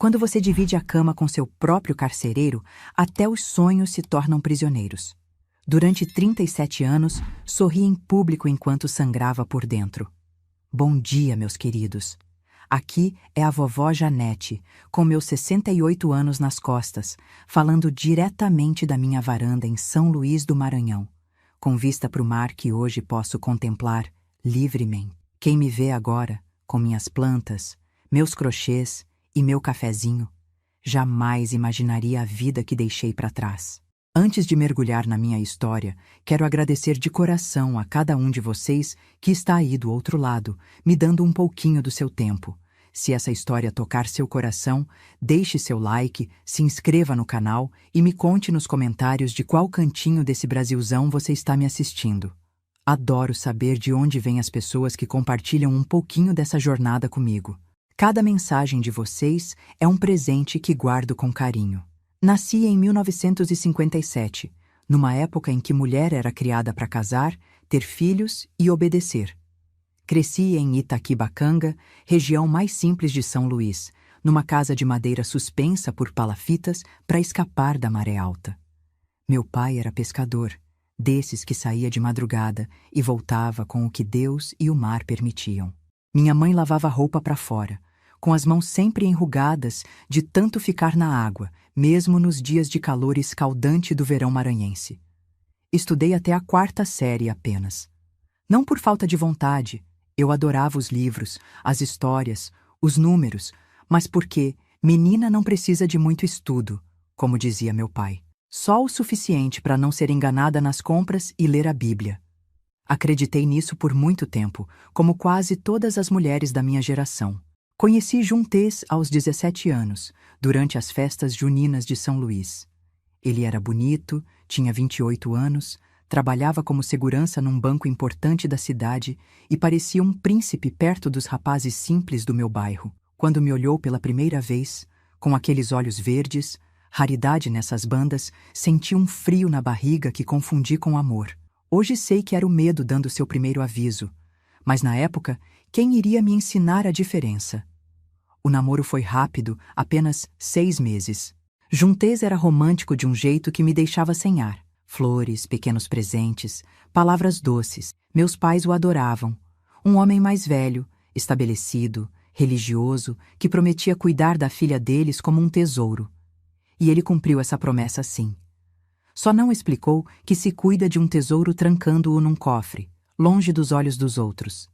Quando você divide a cama com seu próprio carcereiro, até os sonhos se tornam prisioneiros. Durante 37 anos, sorri em público enquanto sangrava por dentro. Bom dia, meus queridos. Aqui é a vovó Janete, com meus 68 anos nas costas, falando diretamente da minha varanda em São Luís do Maranhão, com vista para o mar que hoje posso contemplar livremente. Quem me vê agora, com minhas plantas, meus crochês e meu cafezinho, jamais imaginaria a vida que deixei para trás. Antes de mergulhar na minha história, quero agradecer de coração a cada um de vocês que está aí do outro lado, me dando um pouquinho do seu tempo. Se essa história tocar seu coração, deixe seu like, se inscreva no canal e me conte nos comentários de qual cantinho desse Brasilzão você está me assistindo. Adoro saber de onde vêm as pessoas que compartilham um pouquinho dessa jornada comigo. Cada mensagem de vocês é um presente que guardo com carinho. Nasci em 1957, numa época em que mulher era criada para casar, ter filhos e obedecer. Cresci em Itaquibacanga, região mais simples de São Luís, numa casa de madeira suspensa por palafitas para escapar da maré alta. Meu pai era pescador, desses que saía de madrugada e voltava com o que Deus e o mar permitiam. Minha mãe lavava roupa para fora, com as mãos sempre enrugadas de tanto ficar na água, mesmo nos dias de calor escaldante do verão maranhense. Estudei até a 4ª série apenas. Não por falta de vontade, eu adorava os livros, as histórias, os números, mas porque menina não precisa de muito estudo, como dizia meu pai. Só o suficiente para não ser enganada nas compras e ler a Bíblia. Acreditei nisso por muito tempo, como quase todas as mulheres da minha geração. Conheci Juntês aos 17 anos, durante as festas juninas de São Luís. Ele era bonito, tinha 28 anos, trabalhava como segurança num banco importante da cidade e parecia um príncipe perto dos rapazes simples do meu bairro. Quando me olhou pela primeira vez, com aqueles olhos verdes, raridade nessas bandas, senti um frio na barriga que confundi com amor. Hoje sei que era o medo dando seu primeiro aviso, mas na época, quem iria me ensinar a diferença? O namoro foi rápido, apenas 6 meses. Juntês era romântico de um jeito que me deixava sem ar. Flores, pequenos presentes, palavras doces. Meus pais o adoravam. Um homem mais velho, estabelecido, religioso, que prometia cuidar da filha deles como um tesouro. E ele cumpriu essa promessa sim. Só não explicou que se cuida de um tesouro trancando-o num cofre, longe dos olhos dos outros.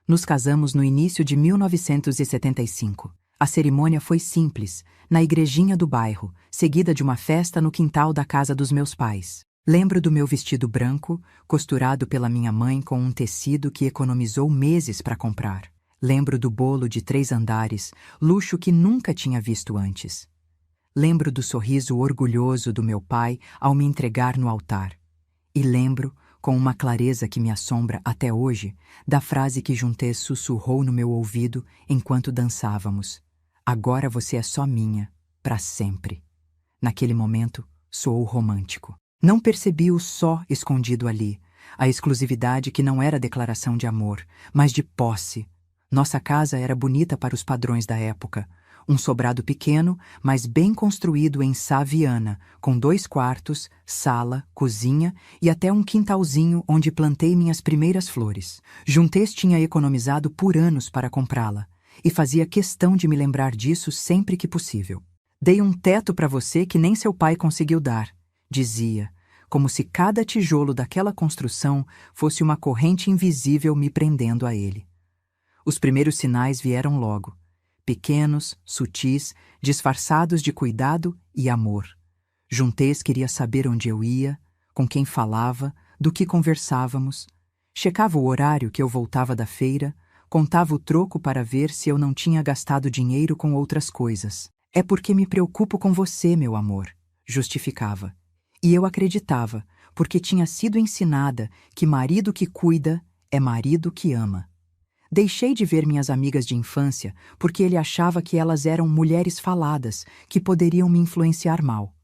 Nos casamos no início de 1975. A cerimônia foi simples, na igrejinha do bairro, seguida de uma festa no quintal da casa dos meus pais. Lembro do meu vestido branco, costurado pela minha mãe com um tecido que economizou meses para comprar. Lembro do bolo de 3 andares, luxo que nunca tinha visto antes. Lembro do sorriso orgulhoso do meu pai ao me entregar no altar. E lembro, com uma clareza que me assombra até hoje, da frase que Juntês sussurrou no meu ouvido enquanto dançávamos. Agora você é só minha, para sempre. Naquele momento, soou romântico. Não percebi o só escondido ali, a exclusividade que não era declaração de amor, mas de posse. Nossa casa era bonita para os padrões da época. Um sobrado pequeno, mas bem construído em Sá Viana, com 2 quartos, sala, cozinha e até um quintalzinho onde plantei minhas primeiras flores. Juntês tinha economizado por anos para comprá-la, e fazia questão de me lembrar disso sempre que possível. Dei um teto para você que nem seu pai conseguiu dar, dizia, como se cada tijolo daquela construção fosse uma corrente invisível me prendendo a ele. Os primeiros sinais vieram logo. Pequenos, sutis, disfarçados de cuidado e amor. Juntês queria saber onde eu ia, com quem falava, do que conversávamos. Checava o horário que eu voltava da feira, contava o troco para ver se eu não tinha gastado dinheiro com outras coisas. É porque me preocupo com você, meu amor, justificava. E eu acreditava, porque tinha sido ensinada que marido que cuida é marido que ama. Deixei de ver minhas amigas de infância porque ele achava que elas eram mulheres faladas, que poderiam me influenciar mal.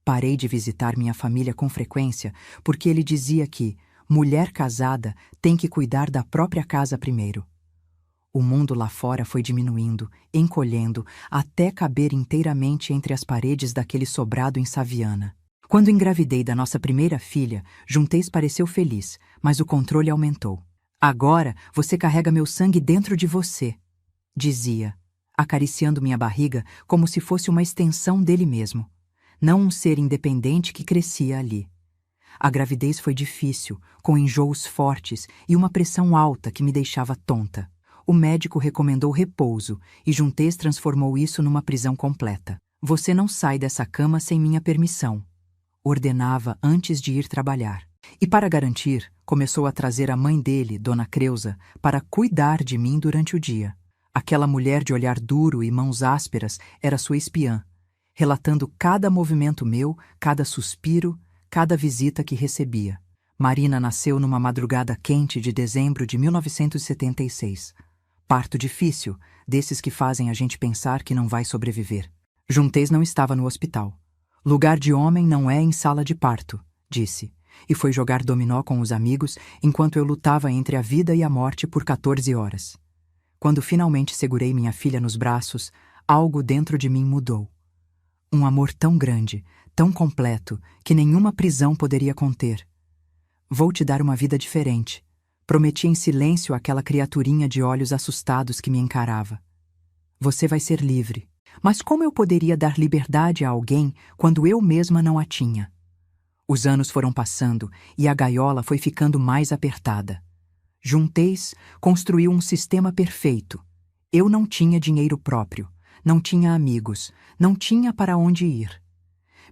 Parei de visitar minha família com frequência porque ele dizia que mulher casada tem que cuidar da própria casa primeiro. O mundo lá fora foi diminuindo, encolhendo, até caber inteiramente entre as paredes daquele sobrado em Saviana. Quando engravidei da nossa primeira filha, Juntes pareceu feliz, mas o controle aumentou. Agora você carrega meu sangue dentro de você, dizia, acariciando minha barriga como se fosse uma extensão dele mesmo, não um ser independente que crescia ali. A gravidez foi difícil, com enjoos fortes e uma pressão alta que me deixava tonta. O médico recomendou repouso e Juntes transformou isso numa prisão completa. Você não sai dessa cama sem minha permissão, ordenava antes de ir trabalhar. E para garantir, começou a trazer a mãe dele, Dona Creusa, para cuidar de mim durante o dia. Aquela mulher de olhar duro e mãos ásperas era sua espiã, relatando cada movimento meu, cada suspiro, cada visita que recebia. Marina nasceu numa madrugada quente de dezembro de 1976. Parto difícil, desses que fazem a gente pensar que não vai sobreviver. Juntes não estava no hospital. Lugar de homem não é em sala de parto, disse, e foi jogar dominó com os amigos enquanto eu lutava entre a vida e a morte por 14 horas. Quando finalmente segurei minha filha nos braços, algo dentro de mim mudou. Um amor tão grande, tão completo, que nenhuma prisão poderia conter. Vou te dar uma vida diferente. Prometi em silêncio àquela criaturinha de olhos assustados que me encarava. Você vai ser livre. Mas como eu poderia dar liberdade a alguém quando eu mesma não a tinha? Os anos foram passando e a gaiola foi ficando mais apertada. Juntes construiu um sistema perfeito. Eu não tinha dinheiro próprio, não tinha amigos, não tinha para onde ir.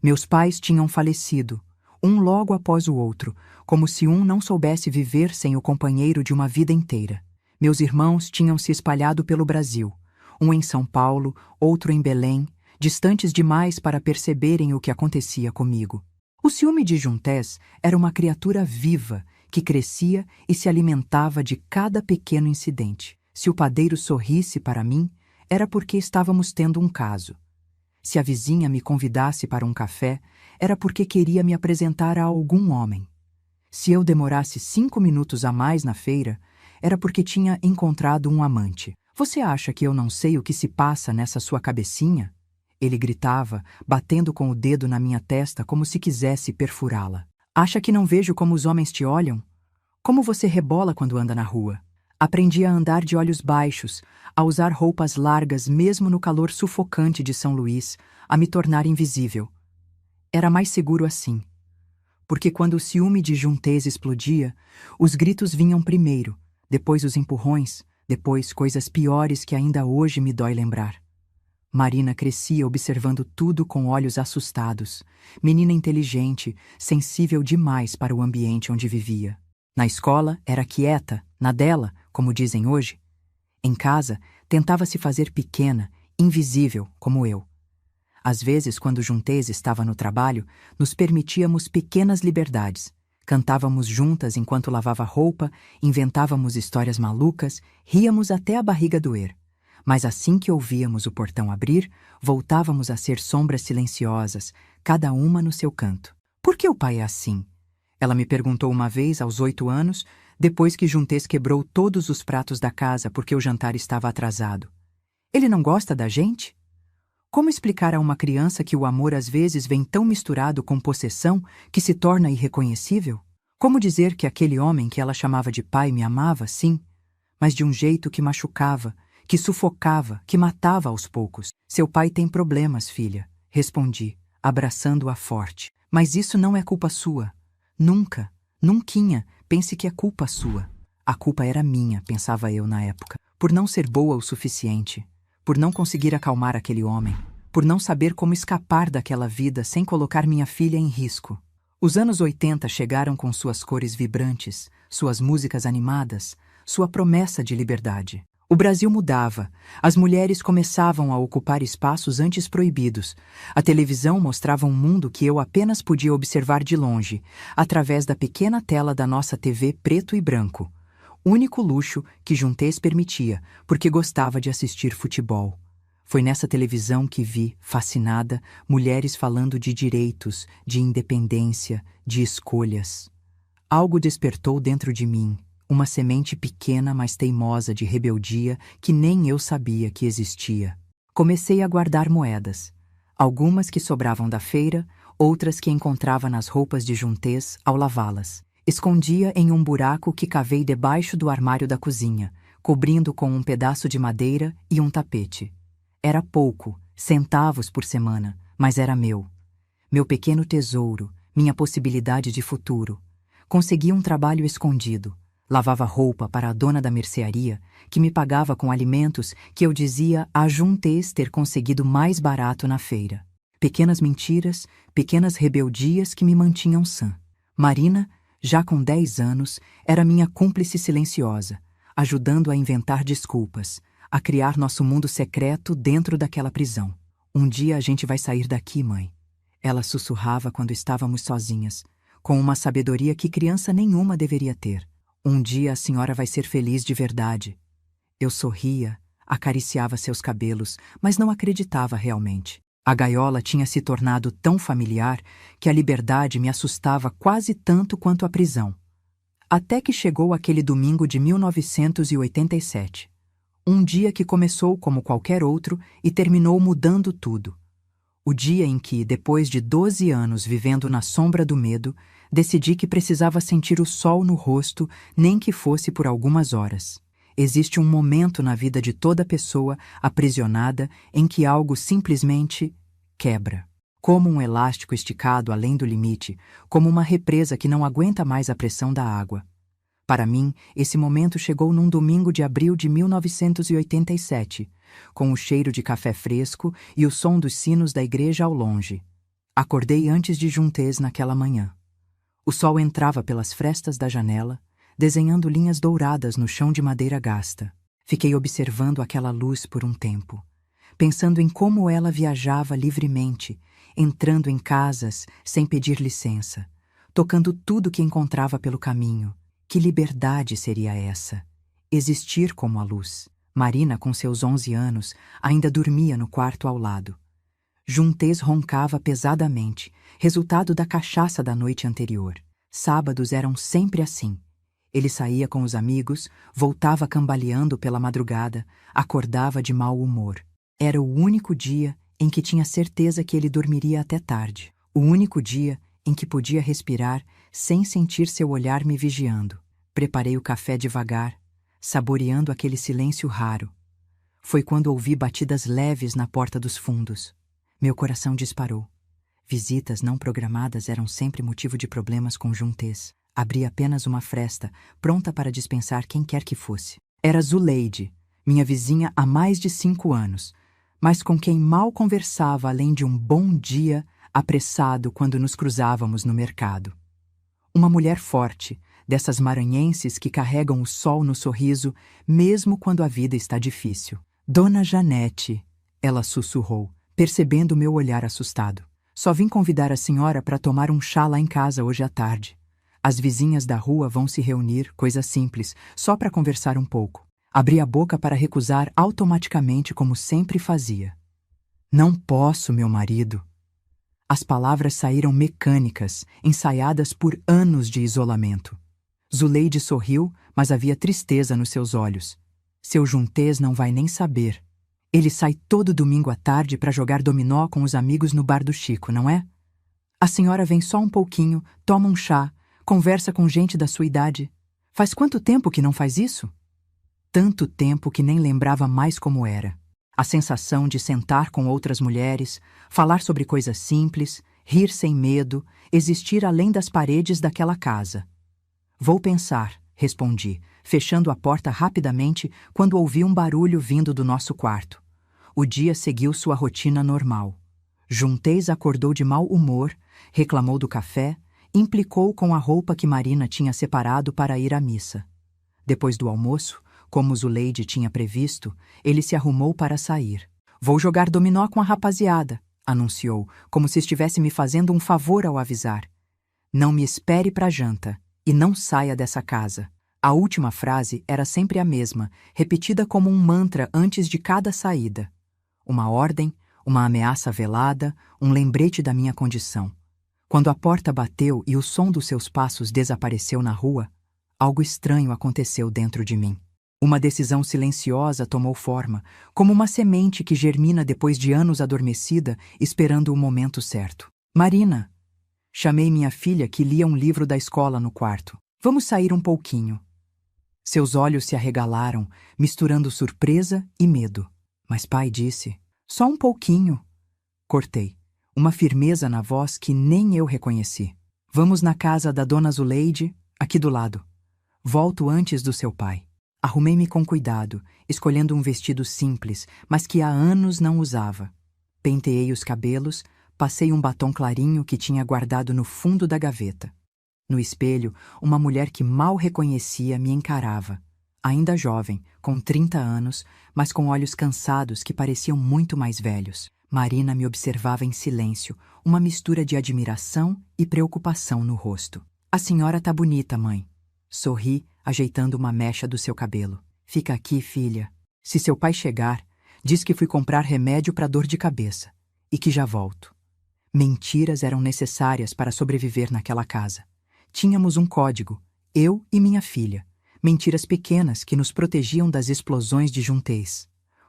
Meus pais tinham falecido, um logo após o outro, como se um não soubesse viver sem o companheiro de uma vida inteira. Meus irmãos tinham se espalhado pelo Brasil, um em São Paulo, outro em Belém, distantes demais para perceberem o que acontecia comigo. O ciúme de Juntes era uma criatura viva que crescia e se alimentava de cada pequeno incidente. Se o padeiro sorrisse para mim, era porque estávamos tendo um caso. Se a vizinha me convidasse para um café, era porque queria me apresentar a algum homem. Se eu demorasse 5 minutos a mais na feira, era porque tinha encontrado um amante. Você acha que eu não sei o que se passa nessa sua cabecinha? Ele gritava, batendo com o dedo na minha testa como se quisesse perfurá-la. Acha que não vejo como os homens te olham? Como você rebola quando anda na rua? Aprendi a andar de olhos baixos, a usar roupas largas mesmo no calor sufocante de São Luís, a me tornar invisível. Era mais seguro assim. Porque quando o ciúme de Juntes explodia, os gritos vinham primeiro, depois os empurrões, depois coisas piores que ainda hoje me dói lembrar. Marina crescia observando tudo com olhos assustados, menina inteligente, sensível demais para o ambiente onde vivia. Na escola, era quieta, na dela, como dizem hoje. Em casa, tentava se fazer pequena, invisível, como eu. Às vezes, quando Juntes estava no trabalho, nos permitíamos pequenas liberdades. Cantávamos juntas enquanto lavava roupa, inventávamos histórias malucas, ríamos até a barriga doer. Mas assim que ouvíamos o portão abrir, voltávamos a ser sombras silenciosas, cada uma no seu canto. Por que o pai é assim? Ela me perguntou uma vez, aos 8 anos, depois que Juntes quebrou todos os pratos da casa porque o jantar estava atrasado. Ele não gosta da gente? Como explicar a uma criança que o amor às vezes vem tão misturado com possessão que se torna irreconhecível? Como dizer que aquele homem que ela chamava de pai me amava, sim, mas de um jeito que machucava, que sufocava, que matava aos poucos? Seu pai tem problemas, filha, respondi, abraçando-a forte. Mas isso não é culpa sua. Nunca, nunquinha, pense que é culpa sua. A culpa era minha, pensava eu na época, por não ser boa o suficiente, por não conseguir acalmar aquele homem, por não saber como escapar daquela vida sem colocar minha filha em risco. Os anos 80 chegaram com suas cores vibrantes, suas músicas animadas, sua promessa de liberdade. O Brasil mudava, as mulheres começavam a ocupar espaços antes proibidos. A televisão mostrava um mundo que eu apenas podia observar de longe, através da pequena tela da nossa TV preto e branco. Único luxo que Juntes permitia, porque gostava de assistir futebol. Foi nessa televisão que vi, fascinada, mulheres falando de direitos, de independência, de escolhas. Algo despertou dentro de mim, uma semente pequena, mas teimosa de rebeldia que nem eu sabia que existia. Comecei a guardar moedas, algumas que sobravam da feira, outras que encontrava nas roupas de juntez ao lavá-las. Escondia em um buraco que cavei debaixo do armário da cozinha, cobrindo com um pedaço de madeira e um tapete. Era pouco, centavos por semana, mas era meu. Meu pequeno tesouro, minha possibilidade de futuro. Consegui um trabalho escondido. Lavava roupa para a dona da mercearia, que me pagava com alimentos que eu dizia a Juntez ter conseguido mais barato na feira. Pequenas mentiras, pequenas rebeldias que me mantinham sã. Marina, já com 10 anos, era minha cúmplice silenciosa, ajudando a inventar desculpas, a criar nosso mundo secreto dentro daquela prisão. Um dia a gente vai sair daqui, mãe. Ela sussurrava quando estávamos sozinhas, com uma sabedoria que criança nenhuma deveria ter. Um dia a senhora vai ser feliz de verdade. Eu sorria, acariciava seus cabelos, mas não acreditava realmente. A gaiola tinha se tornado tão familiar que a liberdade me assustava quase tanto quanto a prisão. Até que chegou aquele domingo de 1987. Um dia que começou como qualquer outro e terminou mudando tudo. O dia em que, depois de 12 anos vivendo na sombra do medo, decidi que precisava sentir o sol no rosto, nem que fosse por algumas horas. Existe um momento na vida de toda pessoa aprisionada em que algo simplesmente quebra. Como um elástico esticado além do limite, como uma represa que não aguenta mais a pressão da água. Para mim, esse momento chegou num domingo de abril de 1987, com o cheiro de café fresco e o som dos sinos da igreja ao longe. Acordei antes de Juntez naquela manhã. O sol entrava pelas frestas da janela, desenhando linhas douradas no chão de madeira gasta. Fiquei observando aquela luz por um tempo, pensando em como ela viajava livremente, entrando em casas sem pedir licença, tocando tudo que encontrava pelo caminho. Que liberdade seria essa? Existir como a luz. Marina, com seus 11 anos, ainda dormia no quarto ao lado. Juntez roncava pesadamente, resultado da cachaça da noite anterior. Sábados eram sempre assim. Ele saía com os amigos, voltava cambaleando pela madrugada, acordava de mau humor. Era o único dia em que tinha certeza que ele dormiria até tarde. O único dia em que podia respirar sem sentir seu olhar me vigiando. Preparei o café devagar, saboreando aquele silêncio raro. Foi quando ouvi batidas leves na porta dos fundos. Meu coração disparou. Visitas não programadas eram sempre motivo de problemas com Juntez. Abri apenas uma fresta, pronta para dispensar quem quer que fosse. Era Zuleide, minha vizinha há mais de 5 anos, mas com quem mal conversava além de um bom dia apressado quando nos cruzávamos no mercado. Uma mulher forte, dessas maranhenses que carregam o sol no sorriso, mesmo quando a vida está difícil. Dona Janete, ela sussurrou, percebendo meu olhar assustado. Só vim convidar a senhora para tomar um chá lá em casa hoje à tarde. As vizinhas da rua vão se reunir, coisa simples, só para conversar um pouco. Abri a boca para recusar automaticamente, como sempre fazia. Não posso, meu marido. As palavras saíram mecânicas, ensaiadas por anos de isolamento. Zuleide sorriu, mas havia tristeza nos seus olhos. Seu Juntez não vai nem saber. Ele sai todo domingo à tarde para jogar dominó com os amigos no bar do Chico, não é? A senhora vem só um pouquinho, toma um chá, conversa com gente da sua idade. Faz quanto tempo que não faz isso? Tanto tempo que nem lembrava mais como era. A sensação de sentar com outras mulheres, falar sobre coisas simples, rir sem medo, existir além das paredes daquela casa. Vou pensar, respondi, fechando a porta rapidamente quando ouvi um barulho vindo do nosso quarto. O dia seguiu sua rotina normal. Juntez acordou de mau humor, reclamou do café, implicou com a roupa que Marina tinha separado para ir à missa. Depois do almoço, como Zuleide tinha previsto, ele se arrumou para sair. Vou jogar dominó com a rapaziada, anunciou, como se estivesse me fazendo um favor ao avisar. Não me espere para a janta e não saia dessa casa. A última frase era sempre a mesma, repetida como um mantra antes de cada saída. Uma ordem, uma ameaça velada, um lembrete da minha condição. Quando a porta bateu e o som dos seus passos desapareceu na rua, algo estranho aconteceu dentro de mim. Uma decisão silenciosa tomou forma, como uma semente que germina depois de anos adormecida, esperando o momento certo. Marina! Chamei minha filha, que lia um livro da escola no quarto. Vamos sair um pouquinho. Seus olhos se arregalaram, misturando surpresa e medo. Mas pai disse, só um pouquinho. Cortei, uma firmeza na voz que nem eu reconheci. Vamos na casa da dona Zuleide, aqui do lado. Volto antes do seu pai. Arrumei-me com cuidado, escolhendo um vestido simples, mas que há anos não usava. Penteei os cabelos, passei um batom clarinho que tinha guardado no fundo da gaveta. No espelho, uma mulher que mal reconhecia me encarava. Ainda jovem, com 30 anos, mas com olhos cansados que pareciam muito mais velhos. Marina me observava em silêncio, uma mistura de admiração e preocupação no rosto. A senhora tá bonita, mãe. Sorri, ajeitando uma mecha do seu cabelo. Fica aqui, filha. Se seu pai chegar, diz que fui comprar remédio para dor de cabeça e que já volto. Mentiras eram necessárias para sobreviver naquela casa. Tínhamos um código, eu e minha filha. Mentiras pequenas que nos protegiam das explosões de juntez.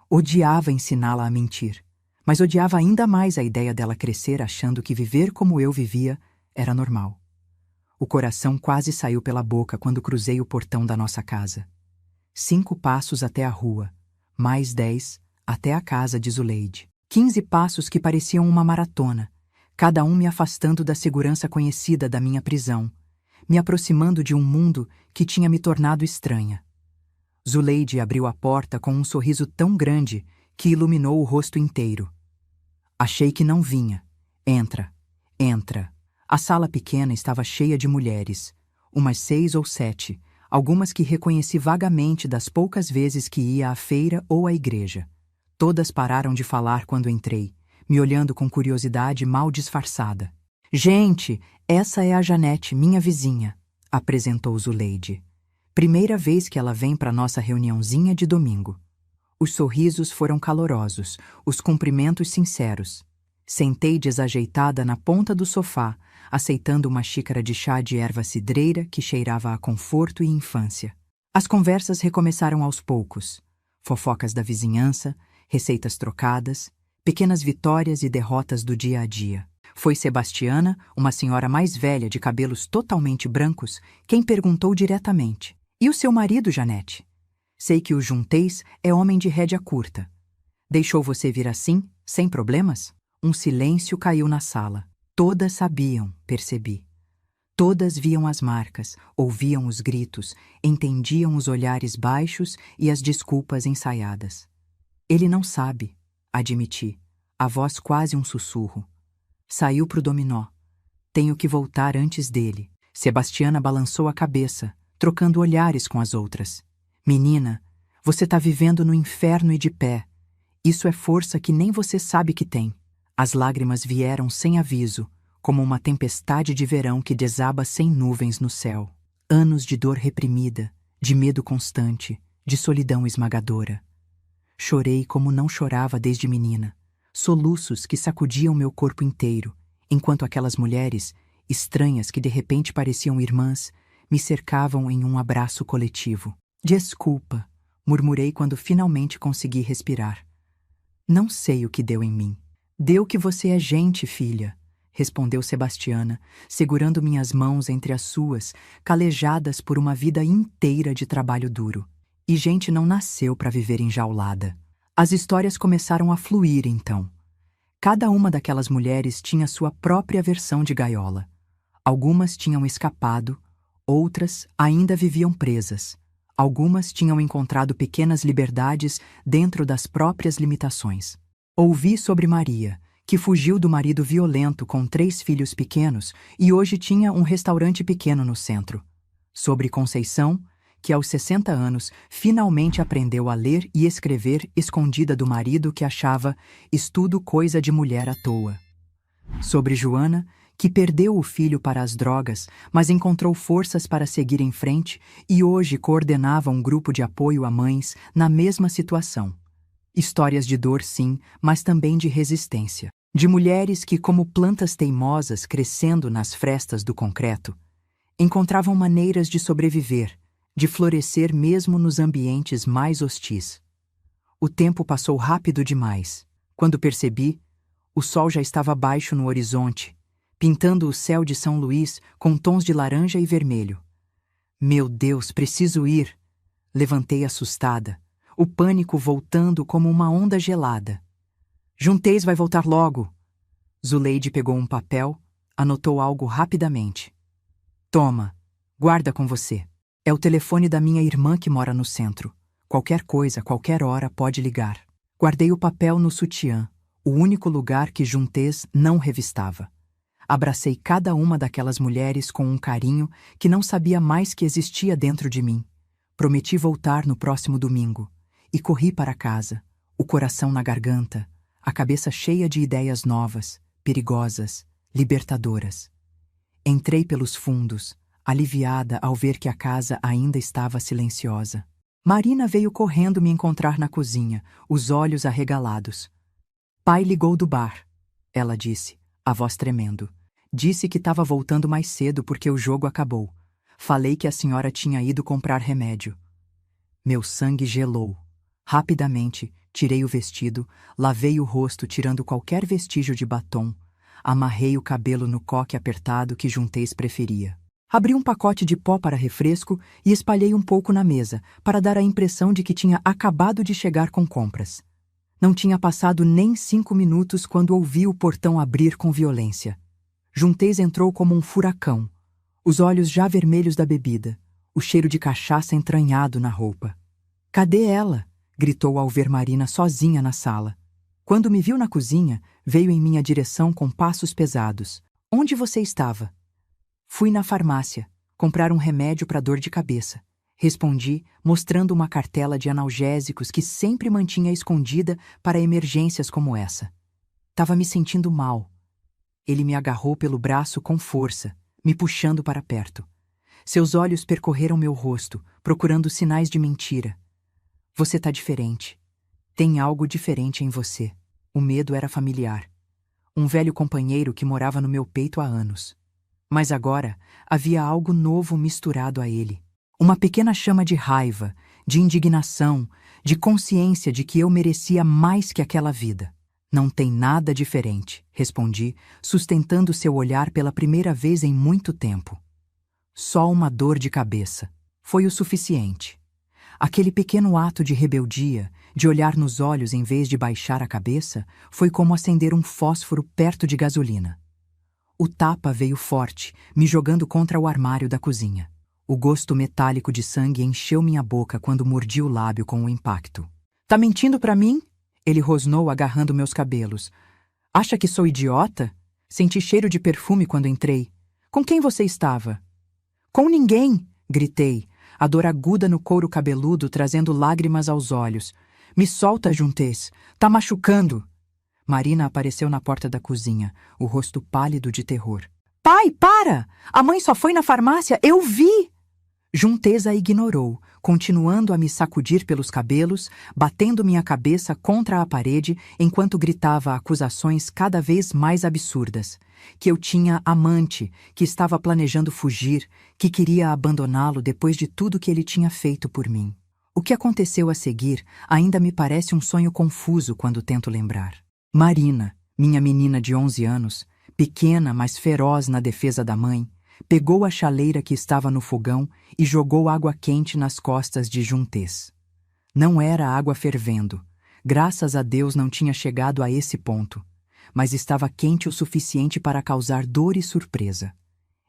Odiava ensiná-la a mentir, mas odiava ainda mais a ideia dela crescer achando que viver como eu vivia era normal. O coração quase saiu pela boca quando cruzei o portão da nossa casa. 5 passos até a rua, mais 10 até a casa de Zuleide. 15 passos que pareciam uma maratona, cada um me afastando da segurança conhecida da minha prisão, me aproximando de um mundo que tinha me tornado estranha. Zuleide abriu a porta com um sorriso tão grande que iluminou o rosto inteiro. Achei que não vinha. Entra, entra. A sala pequena estava cheia de mulheres, umas 6 ou 7, algumas que reconheci vagamente das poucas vezes que ia à feira ou à igreja. Todas pararam de falar quando entrei, me olhando com curiosidade mal disfarçada. Gente, essa é a Janete, minha vizinha, apresentou Zuleide. Primeira vez que ela vem para nossa reuniãozinha de domingo. Os sorrisos foram calorosos, os cumprimentos sinceros. Sentei desajeitada na ponta do sofá, aceitando uma xícara de chá de erva cidreira que cheirava a conforto e infância. As conversas recomeçaram aos poucos. Fofocas da vizinhança, receitas trocadas, pequenas vitórias e derrotas do dia a dia. Foi Sebastiana, uma senhora mais velha de cabelos totalmente brancos, quem perguntou diretamente. E o seu marido, Janete? Sei que o Junteis é homem de rédea curta. Deixou você vir assim, sem problemas? Um silêncio caiu na sala. Todas sabiam, percebi. Todas viam as marcas, ouviam os gritos, entendiam os olhares baixos e as desculpas ensaiadas. Ele não sabe, admiti, a voz quase um sussurro. Saiu pro dominó. Tenho que voltar antes dele. Sebastiana balançou a cabeça, trocando olhares com as outras. Menina, você tá vivendo no inferno e de pé. Isso é força que nem você sabe que tem. As lágrimas vieram sem aviso, como uma tempestade de verão que desaba sem nuvens no céu. Anos de dor reprimida, de medo constante, de solidão esmagadora. Chorei como não chorava desde menina. Soluços que sacudiam meu corpo inteiro, enquanto aquelas mulheres, estranhas que de repente pareciam irmãs, me cercavam em um abraço coletivo. Desculpa, murmurei quando finalmente consegui respirar. Não sei o que deu em mim. Deu que você é gente, filha, respondeu Sebastiana, segurando minhas mãos entre as suas, calejadas por uma vida inteira de trabalho duro. E gente não nasceu para viver enjaulada. As histórias começaram a fluir, então. Cada uma daquelas mulheres tinha sua própria versão de gaiola. Algumas tinham escapado, outras ainda viviam presas. Algumas tinham encontrado pequenas liberdades dentro das próprias limitações. Ouvi sobre Maria, que fugiu do marido violento com 3 filhos pequenos e hoje tinha um restaurante pequeno no centro. Sobre Conceição, que aos 60 anos finalmente aprendeu a ler e escrever escondida do marido que achava estudo coisa de mulher à toa. Sobre Joana, que perdeu o filho para as drogas, mas encontrou forças para seguir em frente e hoje coordenava um grupo de apoio a mães na mesma situação. Histórias de dor, sim, mas também de resistência. De mulheres que, como plantas teimosas crescendo nas frestas do concreto, encontravam maneiras de sobreviver, de florescer mesmo nos ambientes mais hostis. O tempo passou rápido demais. Quando percebi, o sol já estava baixo no horizonte, pintando o céu de São Luís com tons de laranja e vermelho. Meu Deus, preciso ir! Levantei assustada, o pânico voltando como uma onda gelada. Juntês vai voltar logo! Zuleide pegou um papel, anotou algo rapidamente. Toma, guarda com você. É o telefone da minha irmã que mora no centro. Qualquer coisa, qualquer hora pode ligar. Guardei o papel no sutiã, o único lugar que Juntês não revistava. Abracei cada uma daquelas mulheres com um carinho que não sabia mais que existia dentro de mim. Prometi voltar no próximo domingo e corri para casa, o coração na garganta, a cabeça cheia de ideias novas, perigosas, libertadoras. Entrei pelos fundos, aliviada ao ver que a casa ainda estava silenciosa. Marina veio correndo me encontrar na cozinha, os olhos arregalados. Pai ligou do bar, ela disse, a voz tremendo. Disse que estava voltando mais cedo porque o jogo acabou. Falei que a senhora tinha ido comprar remédio. Meu sangue gelou. Rapidamente, tirei o vestido, lavei o rosto tirando qualquer vestígio de batom, amarrei o cabelo no coque apertado que Juntês preferia. Abri um pacote de pó para refresco e espalhei um pouco na mesa, para dar a impressão de que tinha acabado de chegar com compras. Não tinha passado nem 5 minutos quando ouvi o portão abrir com violência. Juntês entrou como um furacão, os olhos já vermelhos da bebida, o cheiro de cachaça entranhado na roupa. Cadê ela? Gritou ao ver Marina sozinha na sala. Quando me viu na cozinha, veio em minha direção com passos pesados. Onde você estava? Fui na farmácia, comprar um remédio para dor de cabeça. Respondi, mostrando uma cartela de analgésicos que sempre mantinha escondida para emergências como essa. Tava me sentindo mal. Ele me agarrou pelo braço com força, me puxando para perto. Seus olhos percorreram meu rosto, procurando sinais de mentira. Você tá diferente. Tem algo diferente em você. O medo era familiar. Um velho companheiro que morava no meu peito há anos. Mas agora havia algo novo misturado a ele. Uma pequena chama de raiva, de indignação, de consciência de que eu merecia mais que aquela vida. Não tem nada diferente, respondi, sustentando seu olhar pela primeira vez em muito tempo. Só uma dor de cabeça. Foi o suficiente. Aquele pequeno ato de rebeldia, de olhar nos olhos em vez de baixar a cabeça, foi como acender um fósforo perto de gasolina. O tapa veio forte, me jogando contra o armário da cozinha. O gosto metálico de sangue encheu minha boca quando mordi o lábio com o impacto. Tá mentindo pra mim? Ele rosnou agarrando meus cabelos. Acha que sou idiota? Senti cheiro de perfume quando entrei. Com quem você estava? Com ninguém! Gritei, a dor aguda no couro cabeludo trazendo lágrimas aos olhos. Me solta, Juntês! Tá machucando! Marina apareceu na porta da cozinha, o rosto pálido de terror. Pai, para! A mãe só foi na farmácia, eu vi! Juntês a ignorou, continuando a me sacudir pelos cabelos, batendo minha cabeça contra a parede enquanto gritava acusações cada vez mais absurdas. Que eu tinha amante, que estava planejando fugir, que queria abandoná-lo depois de tudo que ele tinha feito por mim. O que aconteceu a seguir ainda me parece um sonho confuso quando tento lembrar. Marina, minha menina de 11 anos, pequena mas feroz na defesa da mãe, pegou a chaleira que estava no fogão e jogou água quente nas costas de Juntês. Não era água fervendo. Graças a Deus não tinha chegado a esse ponto. Mas estava quente o suficiente para causar dor e surpresa.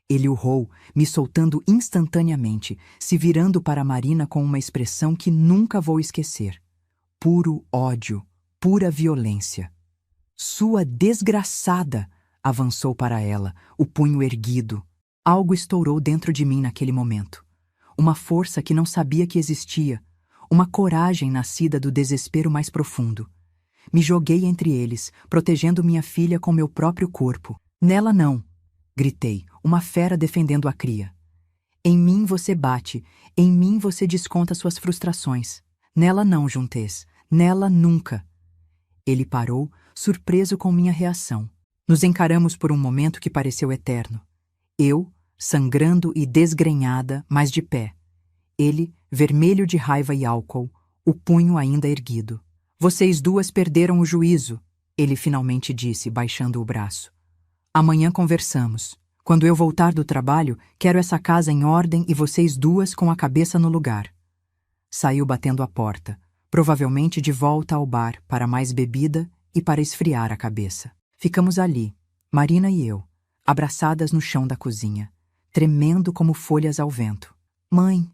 Ele urrou, me soltando instantaneamente, se virando para Marina com uma expressão que nunca vou esquecer. Puro ódio, pura violência. Sua desgraçada! Avançou para ela, o punho erguido. Algo estourou dentro de mim naquele momento. Uma força que não sabia que existia, uma coragem nascida do desespero mais profundo. Me joguei entre eles, protegendo minha filha com meu próprio corpo. Nela não, gritei, uma fera defendendo a cria. Em mim você bate, em mim você desconta suas frustrações. Nela não, Juntês, nela nunca. Ele parou, surpreso com minha reação. Nos encaramos por um momento que pareceu eterno. Eu, sangrando e desgrenhada, mas de pé. Ele, vermelho de raiva e álcool, o punho ainda erguido. Vocês duas perderam o juízo, ele finalmente disse, baixando o braço. Amanhã conversamos. Quando eu voltar do trabalho, quero essa casa em ordem e vocês duas com a cabeça no lugar. Saiu batendo a porta, provavelmente de volta ao bar para mais bebida e para esfriar a cabeça. Ficamos ali, Marina e eu, abraçadas no chão da cozinha, tremendo como folhas ao vento. Mãe,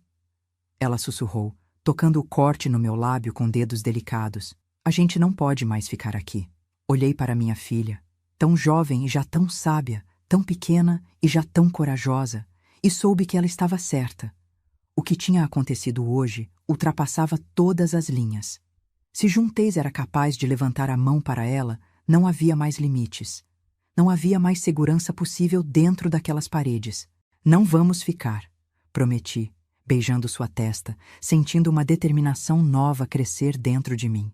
ela sussurrou, tocando o corte no meu lábio com dedos delicados. A gente não pode mais ficar aqui. Olhei para minha filha, tão jovem e já tão sábia, tão pequena e já tão corajosa, e soube que ela estava certa. O que tinha acontecido hoje ultrapassava todas as linhas. Se Juntez era capaz de levantar a mão para ela, não havia mais limites. Não havia mais segurança possível dentro daquelas paredes. Não vamos ficar, prometi, beijando sua testa, sentindo uma determinação nova crescer dentro de mim.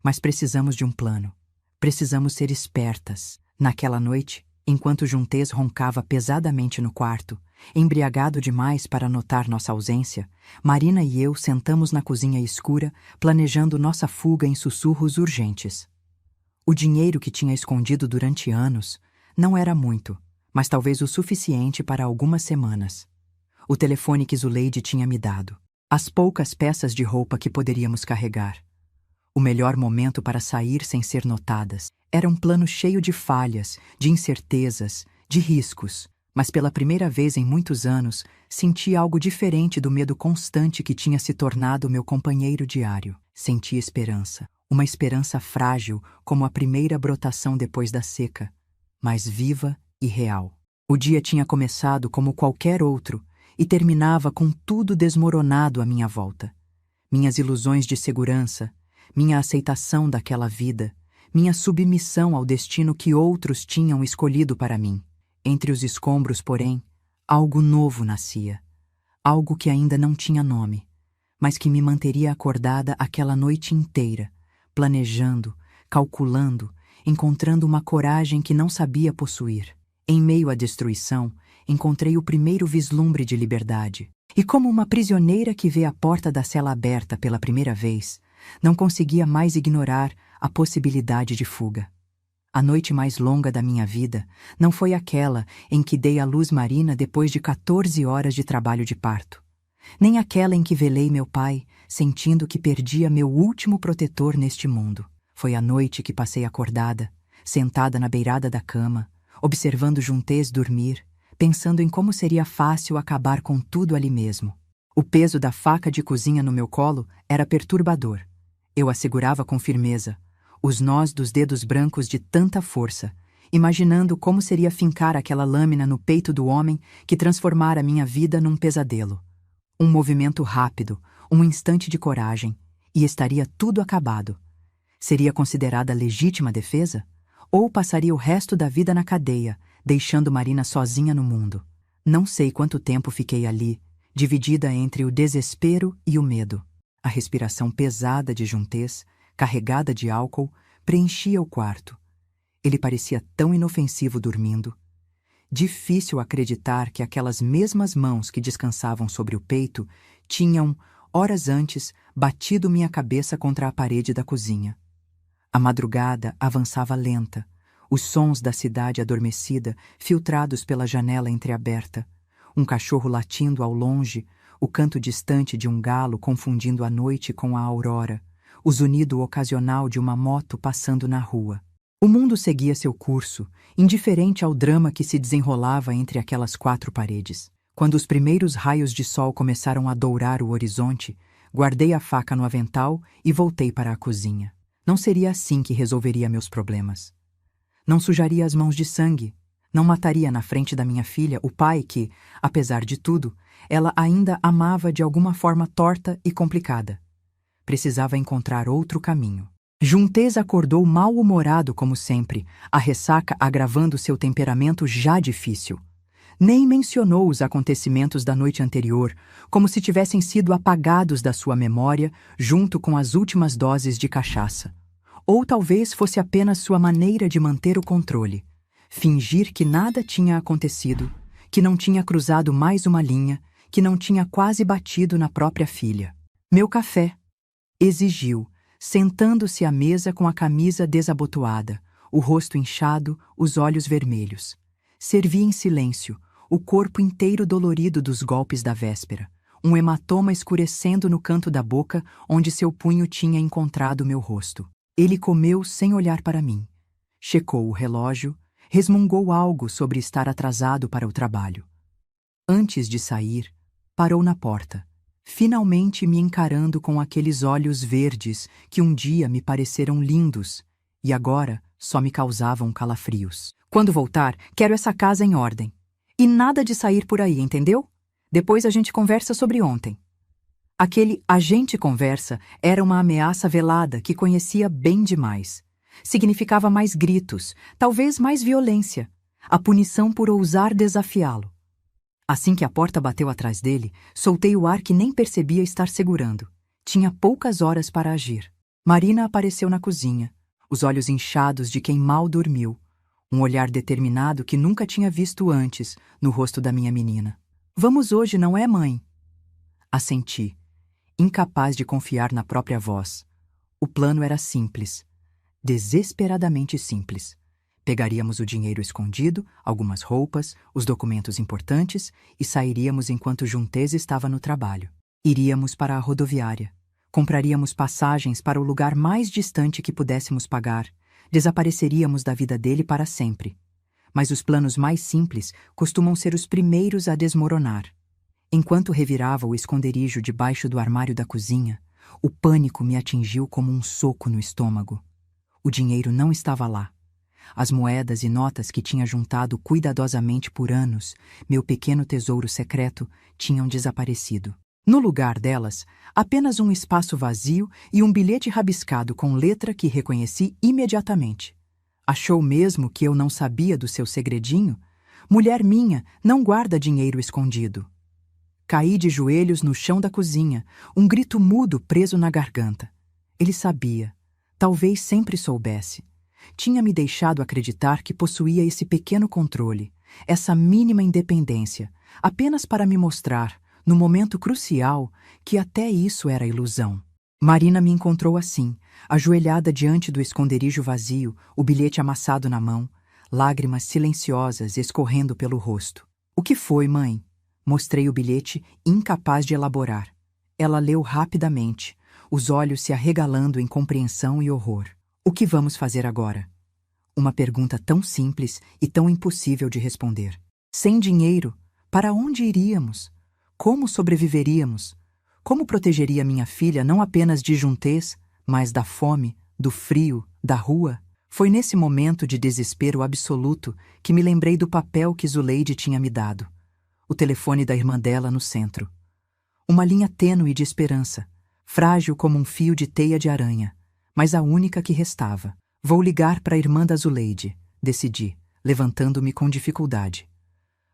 Mas precisamos de um plano. Precisamos ser espertas. Naquela noite, enquanto Juntez roncava pesadamente no quarto, embriagado demais para notar nossa ausência, Marina e eu sentamos na cozinha escura, planejando nossa fuga em sussurros urgentes. O dinheiro que tinha escondido durante anos não era muito, mas talvez o suficiente para algumas semanas. O telefone que Zuleide tinha me dado. As poucas peças de roupa que poderíamos carregar. O melhor momento para sair sem ser notadas. Era um plano cheio de falhas, de incertezas, de riscos, mas pela primeira vez em muitos anos senti algo diferente do medo constante que tinha se tornado meu companheiro diário. Senti esperança, uma esperança frágil como a primeira brotação depois da seca, mas viva e real. O dia tinha começado como qualquer outro e terminava com tudo desmoronado à minha volta. Minhas ilusões de segurança, minha aceitação daquela vida, minha submissão ao destino que outros tinham escolhido para mim. Entre os escombros, porém, algo novo nascia. Algo que ainda não tinha nome, mas que me manteria acordada aquela noite inteira, planejando, calculando, encontrando uma coragem que não sabia possuir. Em meio à destruição, encontrei o primeiro vislumbre de liberdade. E como uma prisioneira que vê a porta da cela aberta pela primeira vez, não conseguia mais ignorar a possibilidade de fuga. A noite mais longa da minha vida não foi aquela em que dei à luz Marina depois de 14 horas de trabalho de parto, nem aquela em que velei meu pai, sentindo que perdia meu último protetor neste mundo. Foi a noite que passei acordada, sentada na beirada da cama, observando Juntez dormir, pensando em como seria fácil acabar com tudo ali mesmo. O peso da faca de cozinha no meu colo era perturbador. Eu a segurava com firmeza, os nós dos dedos brancos de tanta força, imaginando como seria fincar aquela lâmina no peito do homem que transformara minha vida num pesadelo. Um movimento rápido, um instante de coragem, e estaria tudo acabado. Seria considerada legítima defesa? Ou passaria o resto da vida na cadeia, deixando Marina sozinha no mundo? Não sei quanto tempo fiquei ali, dividida entre o desespero e o medo. A respiração pesada de Juntez, carregada de álcool, preenchia o quarto. Ele parecia tão inofensivo dormindo. Difícil acreditar que aquelas mesmas mãos que descansavam sobre o peito tinham, horas antes, batido minha cabeça contra a parede da cozinha. A madrugada avançava lenta, os sons da cidade adormecida filtrados pela janela entreaberta, um cachorro latindo ao longe, o canto distante de um galo confundindo a noite com a aurora, o zunido ocasional de uma moto passando na rua. O mundo seguia seu curso, indiferente ao drama que se desenrolava entre aquelas quatro paredes. Quando os primeiros raios de sol começaram a dourar o horizonte, guardei a faca no avental e voltei para a cozinha. Não seria assim que resolveria meus problemas. Não sujaria as mãos de sangue. Não mataria na frente da minha filha o pai que, apesar de tudo, ela ainda amava de alguma forma torta e complicada. Precisava encontrar outro caminho. Juntez acordou mal-humorado como sempre, a ressaca agravando seu temperamento já difícil. Nem mencionou os acontecimentos da noite anterior, como se tivessem sido apagados da sua memória junto com as últimas doses de cachaça. Ou talvez fosse apenas sua maneira de manter o controle. Fingir que nada tinha acontecido, que não tinha cruzado mais uma linha, que não tinha quase batido na própria filha. Meu café, exigiu, sentando-se à mesa com a camisa desabotoada, o rosto inchado, os olhos vermelhos. Servi em silêncio, o corpo inteiro dolorido dos golpes da véspera, um hematoma escurecendo no canto da boca onde seu punho tinha encontrado meu rosto. Ele comeu sem olhar para mim. Checou o relógio, resmungou algo sobre estar atrasado para o trabalho. Antes de sair, parou na porta, finalmente me encarando com aqueles olhos verdes que um dia me pareceram lindos e agora só me causavam calafrios. Quando voltar, quero essa casa em ordem. E nada de sair por aí, entendeu? Depois a gente conversa sobre ontem. Aquele "a gente conversa" era uma ameaça velada que conhecia bem demais. Significava mais gritos, talvez mais violência, a punição por ousar desafiá-lo. Assim que a porta bateu atrás dele, soltei o ar que nem percebia estar segurando. Tinha poucas horas para agir. Marina apareceu na cozinha, os olhos inchados de quem mal dormiu, um olhar determinado que nunca tinha visto antes no rosto da minha menina. "Vamos hoje, não é, mãe?" Assenti, incapaz de confiar na própria voz. O plano era simples, desesperadamente simples. Pegaríamos o dinheiro escondido, algumas roupas, os documentos importantes e sairíamos enquanto Juntes estava no trabalho. Iríamos para a rodoviária. Compraríamos passagens para o lugar mais distante que pudéssemos pagar. Desapareceríamos da vida dele para sempre. Mas os planos mais simples costumam ser os primeiros a desmoronar. Enquanto revirava o esconderijo debaixo do armário da cozinha, o pânico me atingiu como um soco no estômago. O dinheiro não estava lá. As moedas e notas que tinha juntado cuidadosamente por anos, meu pequeno tesouro secreto, tinham desaparecido. No lugar delas, apenas um espaço vazio e um bilhete rabiscado com letra que reconheci imediatamente. Achou mesmo que eu não sabia do seu segredinho? Mulher minha, não guarda dinheiro escondido. Caí de joelhos no chão da cozinha, um grito mudo preso na garganta. Ele sabia, talvez sempre soubesse. Tinha me deixado acreditar que possuía esse pequeno controle, essa mínima independência, apenas para me mostrar, no momento crucial, que até isso era ilusão. Marina me encontrou assim, ajoelhada diante do esconderijo vazio, o bilhete amassado na mão, lágrimas silenciosas escorrendo pelo rosto. "O que foi, mãe?" Mostrei o bilhete, incapaz de elaborar. Ela leu rapidamente, os olhos se arregalando em compreensão e horror. "O que vamos fazer agora?" Uma pergunta tão simples e tão impossível de responder. Sem dinheiro, para onde iríamos? Como sobreviveríamos? Como protegeria minha filha não apenas de Juntes, mas da fome, do frio, da rua? Foi nesse momento de desespero absoluto que me lembrei do papel que Zuleide tinha me dado. O telefone da irmã dela no centro. Uma linha tênue de esperança, frágil como um fio de teia de aranha, mas a única que restava. "Vou ligar para a irmã da Zuleide", decidi, levantando-me com dificuldade.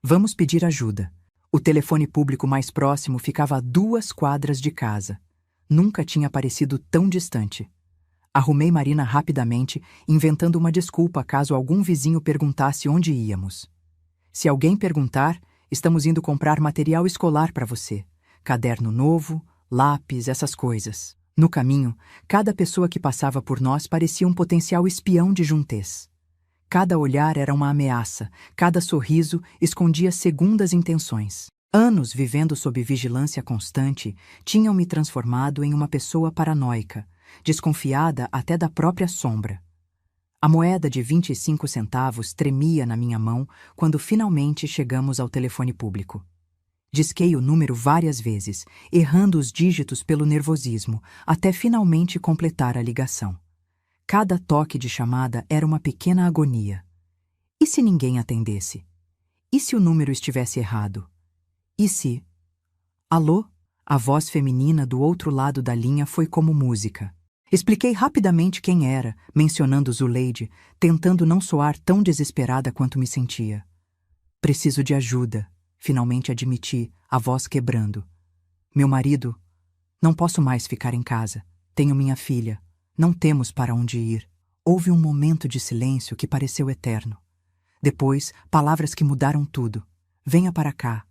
"Vamos pedir ajuda." O telefone público mais próximo ficava a 2 quadras de casa. Nunca tinha parecido tão distante. Arrumei Marina rapidamente, inventando uma desculpa caso algum vizinho perguntasse onde íamos. "Se alguém perguntar, estamos indo comprar material escolar para você. Caderno novo, lápis, essas coisas." No caminho, cada pessoa que passava por nós parecia um potencial espião de Juntes. Cada olhar era uma ameaça, cada sorriso escondia segundas intenções. Anos vivendo sob vigilância constante tinham me transformado em uma pessoa paranoica, desconfiada até da própria sombra. A moeda de 25 centavos tremia na minha mão quando finalmente chegamos ao telefone público. Disquei o número várias vezes, errando os dígitos pelo nervosismo, até finalmente completar a ligação. Cada toque de chamada era uma pequena agonia. E se ninguém atendesse? E se o número estivesse errado? E se... "Alô?" A voz feminina do outro lado da linha foi como música. Expliquei rapidamente quem era, mencionando Zuleide, tentando não soar tão desesperada quanto me sentia. "Preciso de ajuda", finalmente admiti, a voz quebrando. "Meu marido... Não posso mais ficar em casa. Tenho minha filha. Não temos para onde ir." Houve um momento de silêncio que pareceu eterno. Depois, palavras que mudaram tudo. "Venha para cá.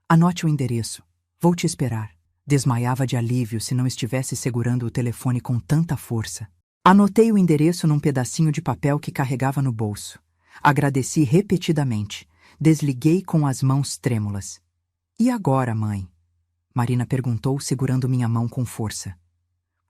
Anote o endereço." Vou te esperar. Desmaiava de alívio se não estivesse segurando o telefone com tanta força. Anotei o endereço num pedacinho de papel que carregava no bolso. Agradeci repetidamente. Desliguei com as mãos trêmulas. E agora, mãe? Marina perguntou, segurando minha mão com força.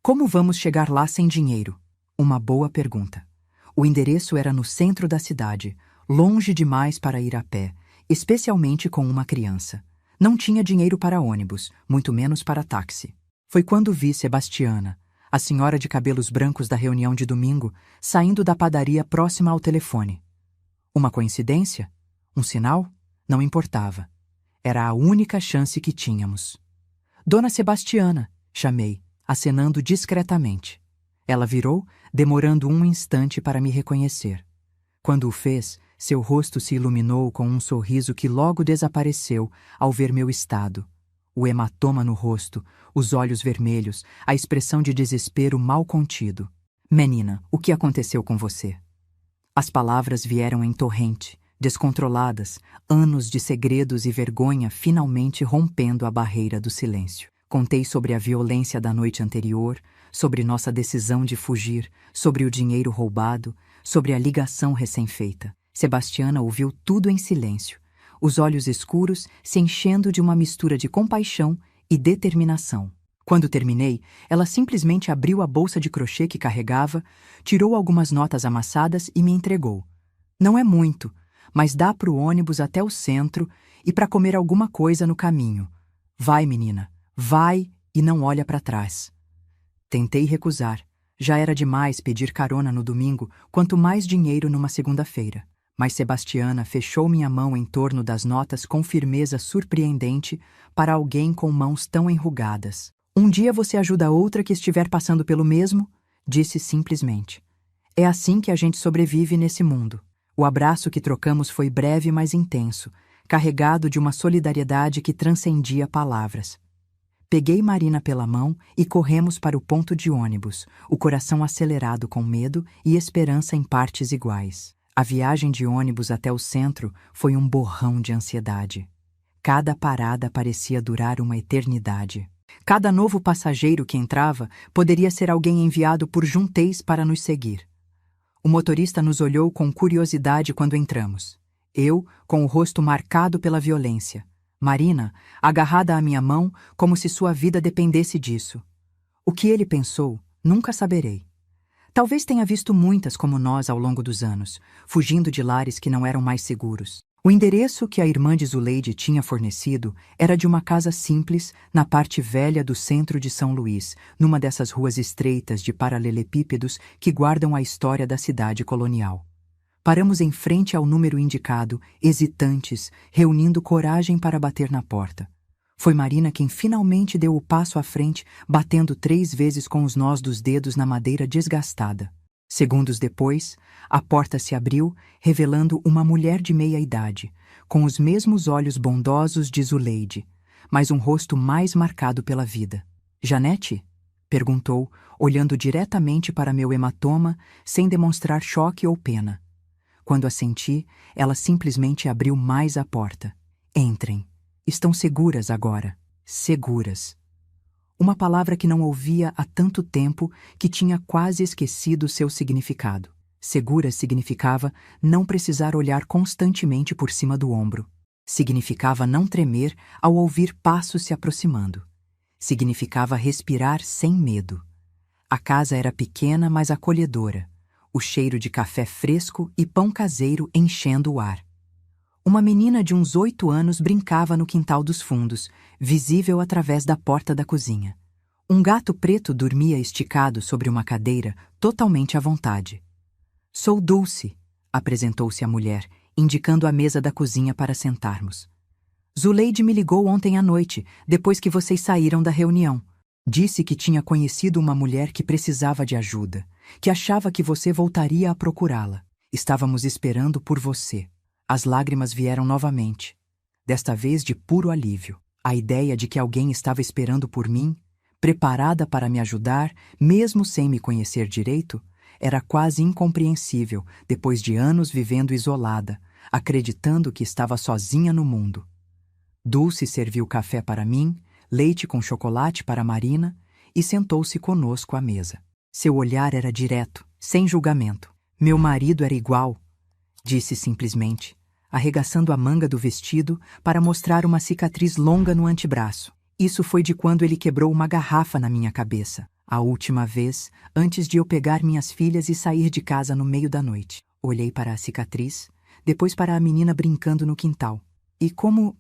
Como vamos chegar lá sem dinheiro? Uma boa pergunta. O endereço era no centro da cidade, longe demais para ir a pé, especialmente com uma criança. Não tinha dinheiro para ônibus, muito menos para táxi. Foi quando vi Sebastiana, a senhora de cabelos brancos da reunião de domingo, saindo da padaria próxima ao telefone. Uma coincidência? Um sinal? Não importava. Era a única chance que tínhamos. Dona Sebastiana, chamei, acenando discretamente. Ela virou, demorando um instante para me reconhecer. Quando o fez, seu rosto se iluminou com um sorriso que logo desapareceu ao ver meu estado. O hematoma no rosto, os olhos vermelhos, a expressão de desespero mal contido. Menina, o que aconteceu com você? As palavras vieram em torrente, descontroladas, anos de segredos e vergonha finalmente rompendo a barreira do silêncio. Contei sobre a violência da noite anterior, sobre nossa decisão de fugir, sobre o dinheiro roubado, sobre a ligação recém-feita. Sebastiana ouviu tudo em silêncio, os olhos escuros se enchendo de uma mistura de compaixão e determinação. Quando terminei, ela simplesmente abriu a bolsa de crochê que carregava, tirou algumas notas amassadas e me entregou. Não é muito, mas dá para o ônibus até o centro e para comer alguma coisa no caminho. Vai, menina, vai e não olha para trás. Tentei recusar. Já era demais pedir carona no domingo, quanto mais dinheiro numa segunda-feira. Mas Sebastiana fechou minha mão em torno das notas com firmeza surpreendente para alguém com mãos tão enrugadas. Um dia você ajuda outra que estiver passando pelo mesmo, disse simplesmente. É assim que a gente sobrevive nesse mundo. O abraço que trocamos foi breve, mas intenso, carregado de uma solidariedade que transcendia palavras. Peguei Marina pela mão e corremos para o ponto de ônibus, o coração acelerado com medo e esperança em partes iguais. A viagem de ônibus até o centro foi um borrão de ansiedade. Cada parada parecia durar uma eternidade. Cada novo passageiro que entrava poderia ser alguém enviado por Junteis para nos seguir. O motorista nos olhou com curiosidade quando entramos. Eu, com o rosto marcado pela violência. Marina, agarrada à minha mão como se sua vida dependesse disso. O que ele pensou, nunca saberei. Talvez tenha visto muitas como nós ao longo dos anos, fugindo de lares que não eram mais seguros. O endereço que a irmã de Zuleide tinha fornecido era de uma casa simples na parte velha do centro de São Luís, numa dessas ruas estreitas de paralelepípedos que guardam a história da cidade colonial. Paramos em frente ao número indicado, hesitantes, reunindo coragem para bater na porta. Foi Marina quem finalmente deu o passo à frente, batendo 3 vezes com os nós dos dedos na madeira desgastada. Segundos depois, a porta se abriu, revelando uma mulher de meia-idade, com os mesmos olhos bondosos de Zuleide, mas um rosto mais marcado pela vida. Janete? Perguntou, olhando diretamente para meu hematoma, sem demonstrar choque ou pena. Quando assenti, ela simplesmente abriu mais a porta. Entrem. Estão seguras agora. Seguras. Uma palavra que não ouvia há tanto tempo que tinha quase esquecido seu significado. Seguras significava não precisar olhar constantemente por cima do ombro. Significava não tremer ao ouvir passos se aproximando. Significava respirar sem medo. A casa era pequena, mas acolhedora. O cheiro de café fresco e pão caseiro enchendo o ar. Uma menina de uns 8 anos brincava no quintal dos fundos, visível através da porta da cozinha. Um gato preto dormia esticado sobre uma cadeira, totalmente à vontade. Sou Dulce, apresentou-se a mulher, indicando a mesa da cozinha para sentarmos. Zuleide me ligou ontem à noite, depois que vocês saíram da reunião. Disse que tinha conhecido uma mulher que precisava de ajuda, que achava que você voltaria a procurá-la. Estávamos esperando por você. As lágrimas vieram novamente, desta vez de puro alívio. A ideia de que alguém estava esperando por mim, preparada para me ajudar, mesmo sem me conhecer direito, era quase incompreensível depois de anos vivendo isolada, acreditando que estava sozinha no mundo. Dulce serviu café para mim, leite com chocolate para Marina e sentou-se conosco à mesa. Seu olhar era direto, sem julgamento. Meu marido era igual, disse simplesmente, arregaçando a manga do vestido para mostrar uma cicatriz longa no antebraço. Isso foi de quando ele quebrou uma garrafa na minha cabeça. A última vez, antes de eu pegar minhas filhas e sair de casa no meio da noite. Olhei para a cicatriz, depois para a menina brincando no quintal. E como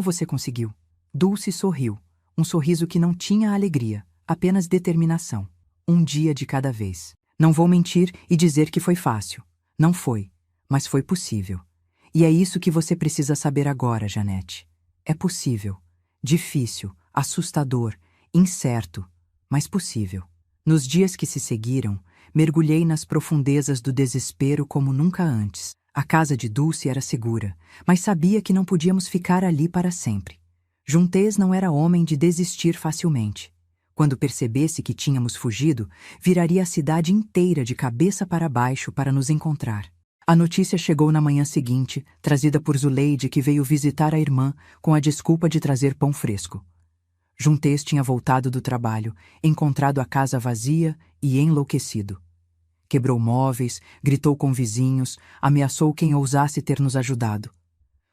você conseguiu? Dulce sorriu, um sorriso que não tinha alegria, apenas determinação. Um dia de cada vez. Não vou mentir e dizer que foi fácil. Não foi, mas foi possível. E é isso que você precisa saber agora, Janete. É possível. Difícil, assustador, incerto, mas possível. Nos dias que se seguiram, mergulhei nas profundezas do desespero como nunca antes. A casa de Dulce era segura, mas sabia que não podíamos ficar ali para sempre. Juntez não era homem de desistir facilmente. Quando percebesse que tínhamos fugido, viraria a cidade inteira de cabeça para baixo para nos encontrar. A notícia chegou na manhã seguinte, trazida por Zuleide, que veio visitar a irmã com a desculpa de trazer pão fresco. Juntez tinha voltado do trabalho, encontrado a casa vazia e enlouquecido. Quebrou móveis, gritou com vizinhos, ameaçou quem ousasse ter nos ajudado.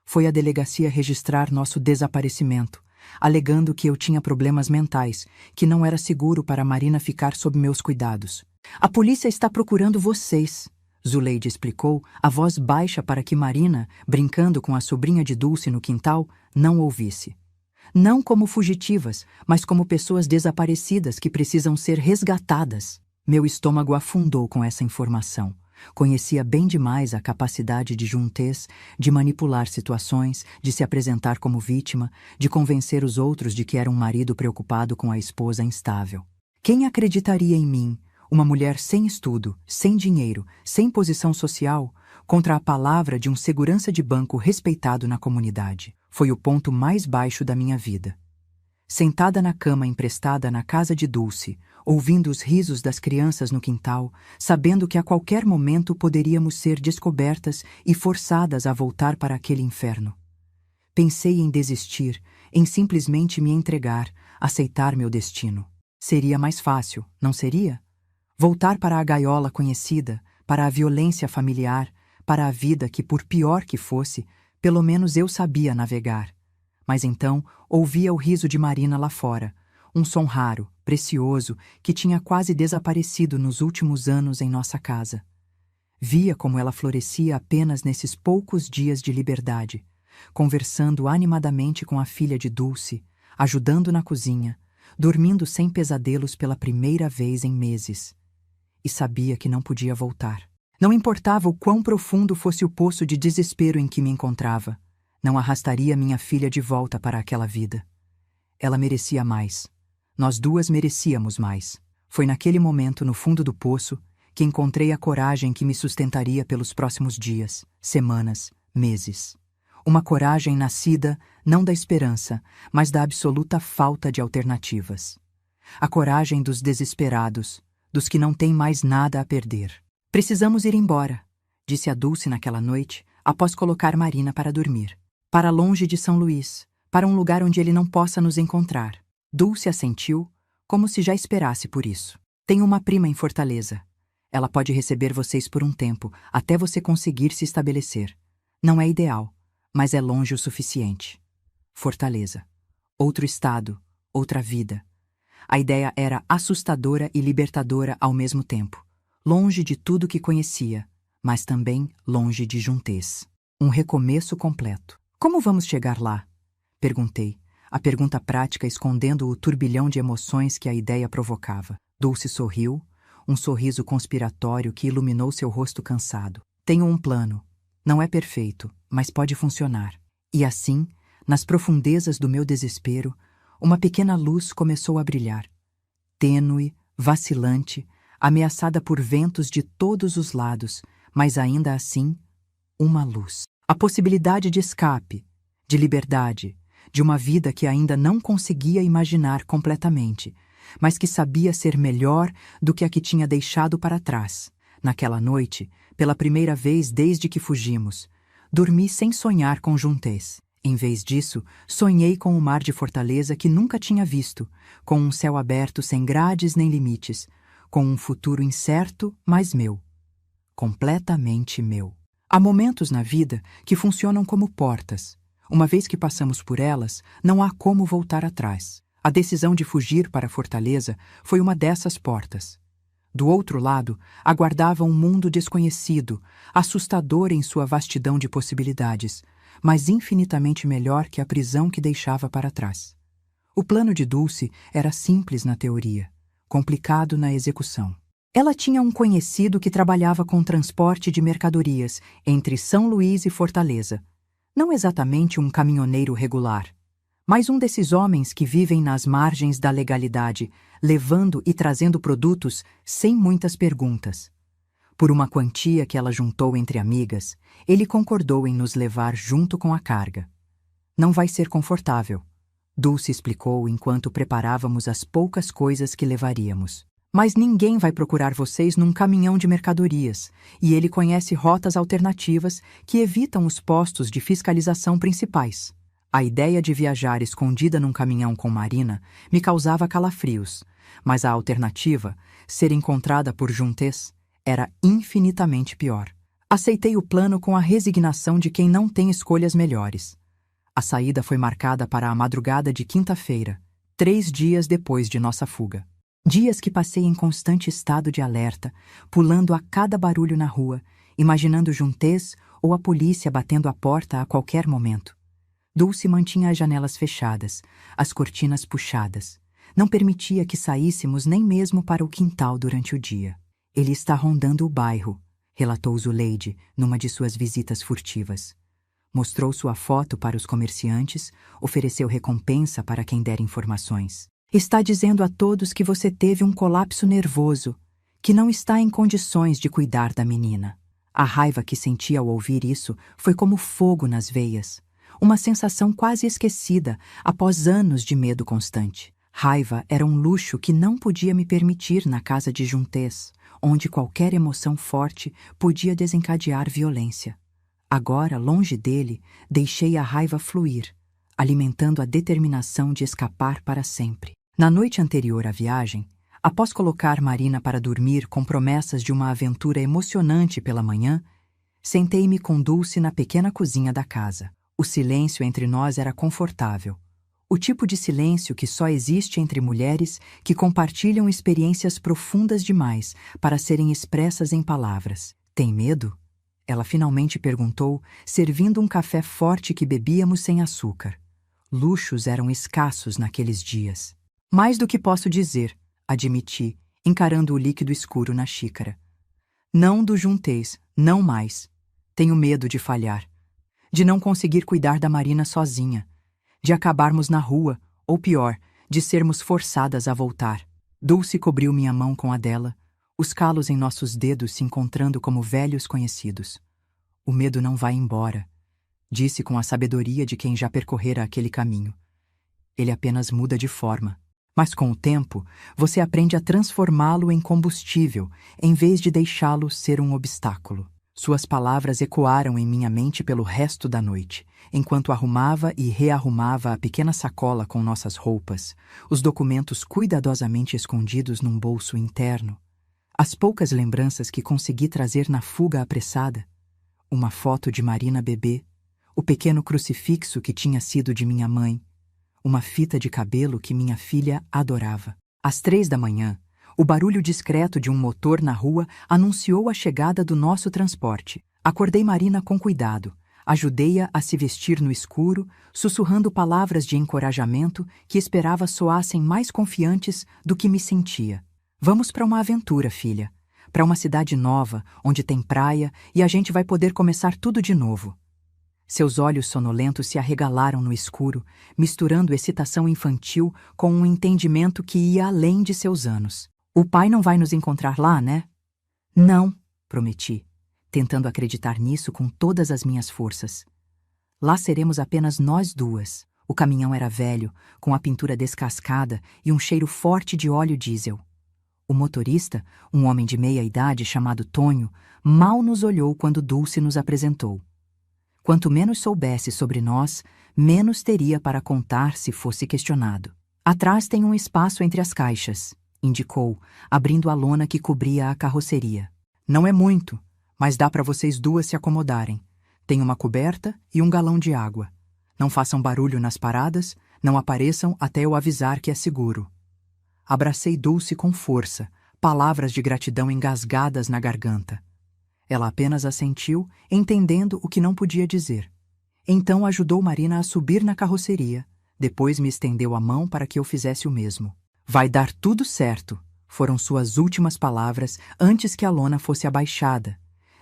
Foi à delegacia registrar nosso desaparecimento, alegando que eu tinha problemas mentais, que não era seguro para Marina ficar sob meus cuidados. A polícia está procurando vocês, Zuleide explicou, a voz baixa para que Marina, brincando com a sobrinha de Dulce no quintal, não ouvisse. Não como fugitivas, mas como pessoas desaparecidas que precisam ser resgatadas. Meu estômago afundou com essa informação. Conhecia bem demais a capacidade de Juntez de manipular situações, de se apresentar como vítima, de convencer os outros de que era um marido preocupado com a esposa instável. Quem acreditaria em mim, uma mulher sem estudo, sem dinheiro, sem posição social, contra a palavra de um segurança de banco respeitado na comunidade? Foi o ponto mais baixo da minha vida. Sentada na cama emprestada na casa de Dulce, ouvindo os risos das crianças no quintal, sabendo que a qualquer momento poderíamos ser descobertas e forçadas a voltar para aquele inferno. Pensei em desistir, em simplesmente me entregar, aceitar meu destino. Seria mais fácil, não seria? Voltar para a gaiola conhecida, para a violência familiar, para a vida que, por pior que fosse, pelo menos eu sabia navegar. Mas então ouvia o riso de Marina lá fora, um som raro, precioso, que tinha quase desaparecido nos últimos anos em nossa casa. Via como ela florescia apenas nesses poucos dias de liberdade, conversando animadamente com a filha de Dulce, ajudando na cozinha, dormindo sem pesadelos pela primeira vez em meses. E sabia que não podia voltar. Não importava o quão profundo fosse o poço de desespero em que me encontrava, não arrastaria minha filha de volta para aquela vida. Ela merecia mais. Nós duas merecíamos mais. Foi naquele momento, no fundo do poço, que encontrei a coragem que me sustentaria pelos próximos dias, semanas, meses. Uma coragem nascida não da esperança, mas da absoluta falta de alternativas. A coragem dos desesperados, dos que não têm mais nada a perder. Precisamos ir embora, disse a Dulce naquela noite, após colocar Marina para dormir. Para longe de São Luís, para um lugar onde ele não possa nos encontrar. Dulce assentiu, como se já esperasse por isso. Tenho uma prima em Fortaleza. Ela pode receber vocês por um tempo, até você conseguir se estabelecer. Não é ideal, mas é longe o suficiente. Fortaleza. Outro estado, outra vida. A ideia era assustadora e libertadora ao mesmo tempo. Longe de tudo que conhecia, mas também longe de Juntez. Um recomeço completo. Como vamos chegar lá? Perguntei, a pergunta prática escondendo o turbilhão de emoções que a ideia provocava. Dulce sorriu, um sorriso conspiratório que iluminou seu rosto cansado. Tenho um plano. Não é perfeito, mas pode funcionar. E assim, nas profundezas do meu desespero, uma pequena luz começou a brilhar. Tênue, vacilante, ameaçada por ventos de todos os lados, mas ainda assim, uma luz. A possibilidade de escape, de liberdade, de uma vida que ainda não conseguia imaginar completamente, mas que sabia ser melhor do que a que tinha deixado para trás. Naquela noite, pela primeira vez desde que fugimos, dormi sem sonhar com Juntez. Em vez disso, sonhei com o mar de Fortaleza que nunca tinha visto, com um céu aberto sem grades nem limites, com um futuro incerto, mas meu. Completamente meu. Há momentos na vida que funcionam como portas. Uma vez que passamos por elas, não há como voltar atrás. A decisão de fugir para Fortaleza foi uma dessas portas. Do outro lado, aguardava um mundo desconhecido, assustador em sua vastidão de possibilidades, mas infinitamente melhor que a prisão que deixava para trás. O plano de Dulce era simples na teoria, complicado na execução. Ela tinha um conhecido que trabalhava com transporte de mercadorias entre São Luís e Fortaleza. Não exatamente um caminhoneiro regular, mas um desses homens que vivem nas margens da legalidade, levando e trazendo produtos sem muitas perguntas. Por uma quantia que ela juntou entre amigas, ele concordou em nos levar junto com a carga. Não vai ser confortável, Dulce explicou enquanto preparávamos as poucas coisas que levaríamos. Mas ninguém vai procurar vocês num caminhão de mercadorias, e ele conhece rotas alternativas que evitam os postos de fiscalização principais. A ideia de viajar escondida num caminhão com Marina me causava calafrios, mas a alternativa, ser encontrada por Juntes, era infinitamente pior. Aceitei o plano com a resignação de quem não tem escolhas melhores. A saída foi marcada para a madrugada de quinta-feira, 3 dias depois de nossa fuga. Dias que passei em constante estado de alerta, pulando a cada barulho na rua, imaginando Juntes ou a polícia batendo a porta a qualquer momento. Dulce mantinha as janelas fechadas, as cortinas puxadas. Não permitia que saíssemos nem mesmo para o quintal durante o dia. Ele está rondando o bairro, relatou Zuleide numa de suas visitas furtivas. Mostrou sua foto para os comerciantes, ofereceu recompensa para quem der informações. Está dizendo a todos que você teve um colapso nervoso, que não está em condições de cuidar da menina. A raiva que senti ao ouvir isso foi como fogo nas veias, uma sensação quase esquecida após anos de medo constante. Raiva era um luxo que não podia me permitir na casa de Juntes, onde qualquer emoção forte podia desencadear violência. Agora, longe dele, deixei a raiva fluir, alimentando a determinação de escapar para sempre. Na noite anterior à viagem, após colocar Marina para dormir com promessas de uma aventura emocionante pela manhã, sentei-me com Dulce na pequena cozinha da casa. O silêncio entre nós era confortável. O tipo de silêncio que só existe entre mulheres que compartilham experiências profundas demais para serem expressas em palavras. Tem medo? Ela finalmente perguntou, servindo um café forte que bebíamos sem açúcar. Luxos eram escassos naqueles dias. Mais do que posso dizer, admiti, encarando o líquido escuro na xícara. Não do Juntes, não mais. Tenho medo de falhar. De não conseguir cuidar da Marina sozinha. De acabarmos na rua, ou pior, de sermos forçadas a voltar. Dulce cobriu minha mão com a dela, os calos em nossos dedos se encontrando como velhos conhecidos. O medo não vai embora, disse com a sabedoria de quem já percorrera aquele caminho. Ele apenas muda de forma. Mas com o tempo, você aprende a transformá-lo em combustível, em vez de deixá-lo ser um obstáculo. Suas palavras ecoaram em minha mente pelo resto da noite, enquanto arrumava e rearrumava a pequena sacola com nossas roupas, os documentos cuidadosamente escondidos num bolso interno, as poucas lembranças que consegui trazer na fuga apressada, uma foto de Marina bebê, o pequeno crucifixo que tinha sido de minha mãe, uma fita de cabelo que minha filha adorava. Às 3 da manhã, o barulho discreto de um motor na rua anunciou a chegada do nosso transporte. Acordei Marina com cuidado, ajudei-a a se vestir no escuro, sussurrando palavras de encorajamento que esperava soassem mais confiantes do que me sentia. Vamos para uma aventura, filha. Para uma cidade nova, onde tem praia e a gente vai poder começar tudo de novo. Seus olhos sonolentos se arregalaram no escuro, misturando excitação infantil com um entendimento que ia além de seus anos. O pai não vai nos encontrar lá, né? Não, prometi, tentando acreditar nisso com todas as minhas forças. Lá seremos apenas nós duas. O caminhão era velho, com a pintura descascada e um cheiro forte de óleo diesel. O motorista, um homem de meia idade chamado Tonho, mal nos olhou quando Dulce nos apresentou. Quanto menos soubesse sobre nós, menos teria para contar se fosse questionado. Atrás tem um espaço entre as caixas, indicou, abrindo a lona que cobria a carroceria. Não é muito, mas dá para vocês duas se acomodarem. Tem uma coberta e um galão de água. Não façam barulho nas paradas, não apareçam até eu avisar que é seguro. Abracei Dulce com força, palavras de gratidão engasgadas na garganta. Ela apenas assentiu, entendendo o que não podia dizer. Então ajudou Marina a subir na carroceria, depois me estendeu a mão para que eu fizesse o mesmo. Vai dar tudo certo, foram suas últimas palavras antes que a lona fosse abaixada,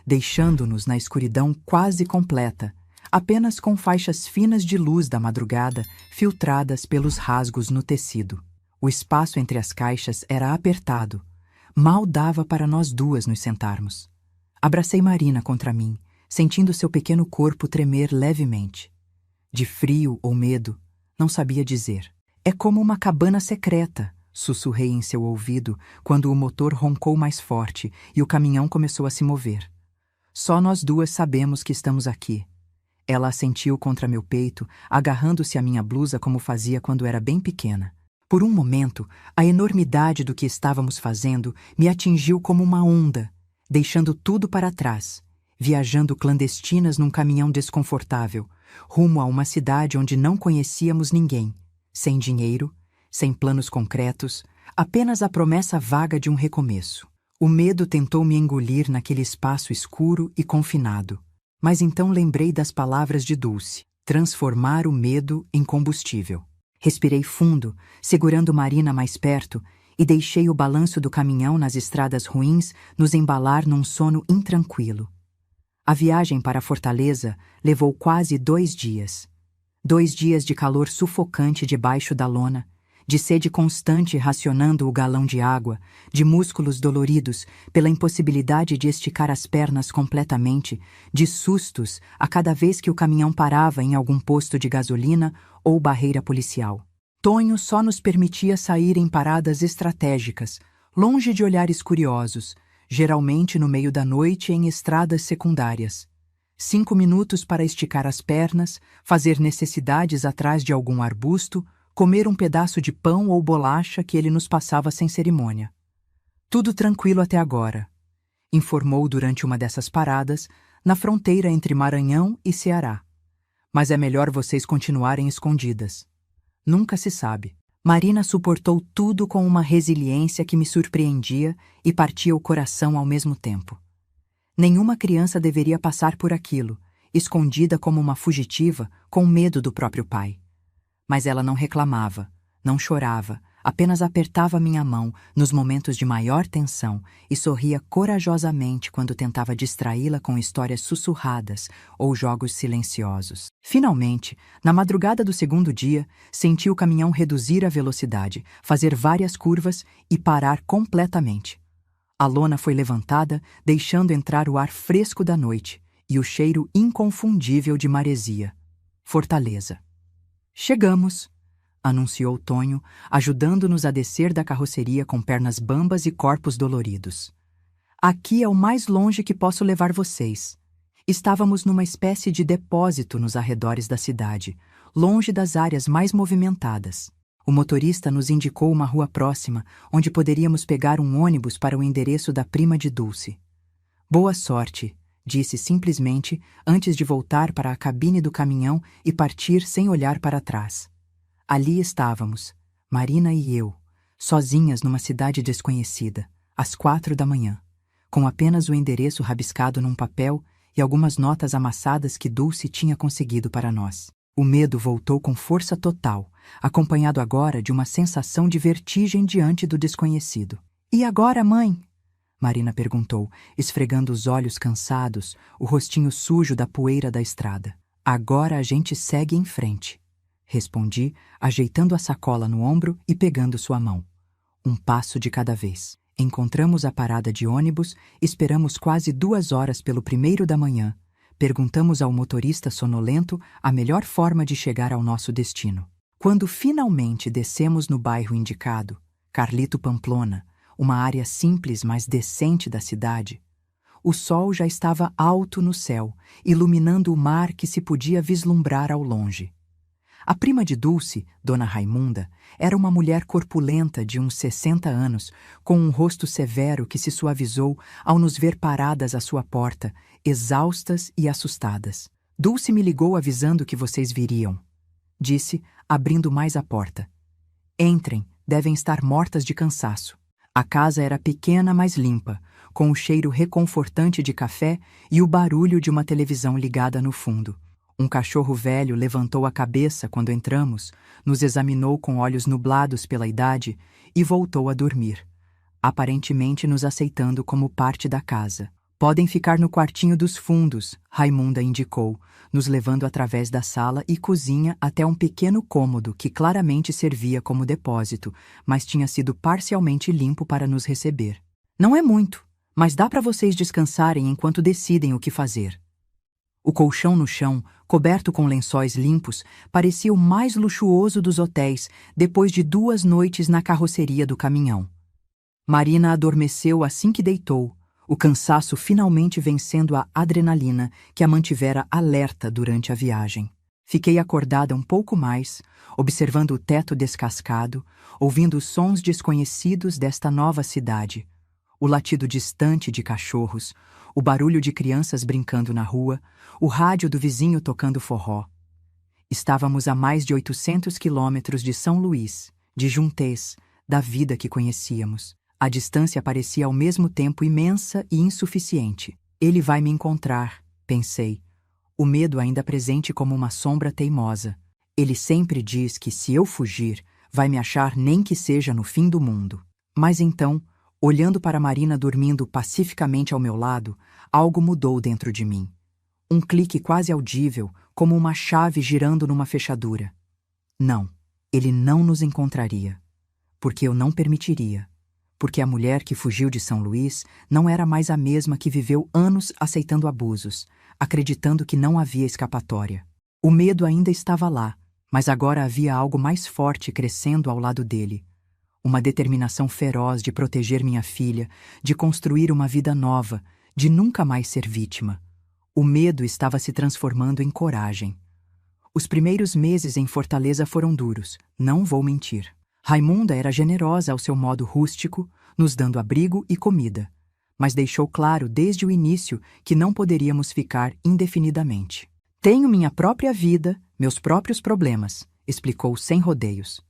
deixando-nos na escuridão quase completa, apenas com faixas finas de luz da madrugada filtradas pelos rasgos no tecido. O espaço entre as caixas era apertado. Mal dava para nós duas nos sentarmos. Abracei Marina contra mim, sentindo seu pequeno corpo tremer levemente. De frio ou medo, não sabia dizer. É como uma cabana secreta, sussurrei em seu ouvido quando o motor roncou mais forte e o caminhão começou a se mover. Só nós duas sabemos que estamos aqui. Ela assentiu contra meu peito, agarrando-se à minha blusa como fazia quando era bem pequena. Por um momento, a enormidade do que estávamos fazendo me atingiu como uma onda, deixando tudo para trás, viajando clandestinas num caminhão desconfortável, rumo a uma cidade onde não conhecíamos ninguém, sem dinheiro, sem planos concretos, apenas a promessa vaga de um recomeço. O medo tentou me engolir naquele espaço escuro e confinado, mas então lembrei das palavras de Dulce, transformar o medo em combustível. Respirei fundo, segurando Marina mais perto, e deixei o balanço do caminhão nas estradas ruins nos embalar num sono intranquilo. A viagem para a Fortaleza levou quase 2 dias. 2 dias de calor sufocante debaixo da lona, de sede constante racionando o galão de água, de músculos doloridos pela impossibilidade de esticar as pernas completamente, de sustos a cada vez que o caminhão parava em algum posto de gasolina ou barreira policial. Tonho só nos permitia sair em paradas estratégicas, longe de olhares curiosos, geralmente no meio da noite em estradas secundárias. 5 minutos para esticar as pernas, fazer necessidades atrás de algum arbusto, comer um pedaço de pão ou bolacha que ele nos passava sem cerimônia. Tudo tranquilo até agora, informou durante uma dessas paradas, na fronteira entre Maranhão e Ceará. Mas é melhor vocês continuarem escondidas. Nunca se sabe. Marina suportou tudo com uma resiliência que me surpreendia e partia o coração ao mesmo tempo. Nenhuma criança deveria passar por aquilo, escondida como uma fugitiva, com medo do próprio pai. Mas ela não reclamava, não chorava, apenas apertava minha mão nos momentos de maior tensão e sorria corajosamente quando tentava distraí-la com histórias sussurradas ou jogos silenciosos. Finalmente, na madrugada do 2º dia, senti o caminhão reduzir a velocidade, fazer várias curvas e parar completamente. A lona foi levantada, deixando entrar o ar fresco da noite e o cheiro inconfundível de maresia. Fortaleza. Chegamos, anunciou Tonho, ajudando-nos a descer da carroceria com pernas bambas e corpos doloridos. Aqui é o mais longe que posso levar vocês. Estávamos numa espécie de depósito nos arredores da cidade, longe das áreas mais movimentadas. O motorista nos indicou uma rua próxima, onde poderíamos pegar um ônibus para o endereço da prima de Dulce. Boa sorte, disse simplesmente antes de voltar para a cabine do caminhão e partir sem olhar para trás. Ali estávamos, Marina e eu, sozinhas numa cidade desconhecida, às 4 da manhã, com apenas o endereço rabiscado num papel e algumas notas amassadas que Dulce tinha conseguido para nós. O medo voltou com força total, acompanhado agora de uma sensação de vertigem diante do desconhecido. E agora, mãe? Marina perguntou, esfregando os olhos cansados, o rostinho sujo da poeira da estrada. Agora a gente segue em frente, respondi, ajeitando a sacola no ombro e pegando sua mão. Um passo de cada vez. Encontramos a parada de ônibus, esperamos quase 2 horas pelo 1º da manhã. Perguntamos ao motorista sonolento a melhor forma de chegar ao nosso destino. Quando finalmente descemos no bairro indicado, Carlito Pamplona, uma área simples mas decente da cidade, O sol já estava alto no céu, iluminando o mar que se podia vislumbrar ao longe. A prima de Dulce, Dona Raimunda, era uma mulher corpulenta de uns 60 anos, com um rosto severo que se suavizou ao nos ver paradas à sua porta, exaustas e assustadas. Dulce me ligou avisando que vocês viriam, disse, abrindo mais a porta. Entrem, devem estar mortas de cansaço. A casa era pequena, mas limpa, com o cheiro reconfortante de café e o barulho de uma televisão ligada no fundo. Um cachorro velho levantou a cabeça quando entramos, nos examinou com olhos nublados pela idade e voltou a dormir, aparentemente nos aceitando como parte da casa. Podem ficar no quartinho dos fundos, Raimunda indicou, nos levando através da sala e cozinha até um pequeno cômodo que claramente servia como depósito, mas tinha sido parcialmente limpo para nos receber. Não é muito, mas dá para vocês descansarem enquanto decidem o que fazer. O colchão no chão, coberto com lençóis limpos, parecia o mais luxuoso dos hotéis depois de 2 noites na carroceria do caminhão. Marina adormeceu assim que deitou, o cansaço finalmente vencendo a adrenalina que a mantivera alerta durante a viagem. Fiquei acordada um pouco mais, observando o teto descascado, ouvindo os sons desconhecidos desta nova cidade, o latido distante de cachorros, o barulho de crianças brincando na rua, o rádio do vizinho tocando forró. Estávamos a mais de 800 quilômetros de São Luís, de Juntés, da vida que conhecíamos. A distância parecia ao mesmo tempo imensa e insuficiente. Ele vai me encontrar, pensei, o medo ainda presente como uma sombra teimosa. Ele sempre diz que se eu fugir, vai me achar nem que seja no fim do mundo. Mas então, olhando para Marina dormindo pacificamente ao meu lado, algo mudou dentro de mim. Um clique quase audível, como uma chave girando numa fechadura. Não, ele não nos encontraria. Porque eu não permitiria. Porque a mulher que fugiu de São Luís não era mais a mesma que viveu anos aceitando abusos, acreditando que não havia escapatória. O medo ainda estava lá, mas agora havia algo mais forte crescendo ao lado dele. Uma determinação feroz de proteger minha filha, de construir uma vida nova, de nunca mais ser vítima. O medo estava se transformando em coragem. Os primeiros meses em Fortaleza foram duros, não vou mentir. Raimunda era generosa ao seu modo rústico, nos dando abrigo e comida, mas deixou claro desde o início que não poderíamos ficar indefinidamente. Tenho minha própria vida, meus próprios problemas, explicou sem rodeios.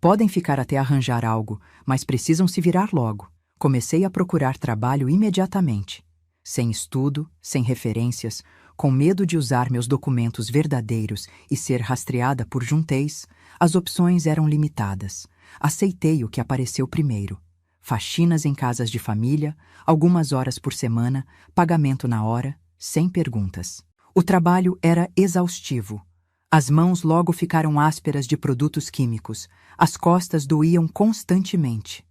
Podem ficar até arranjar algo, mas precisam se virar logo. Comecei a procurar trabalho imediatamente. Sem estudo, sem referências, com medo de usar meus documentos verdadeiros e ser rastreada por Juntés, as opções eram limitadas. Aceitei o que apareceu primeiro. Faxinas em casas de família, algumas horas por semana, pagamento na hora, sem perguntas. O trabalho era exaustivo. As mãos logo ficaram ásperas de produtos químicos, as costas doíam constantemente.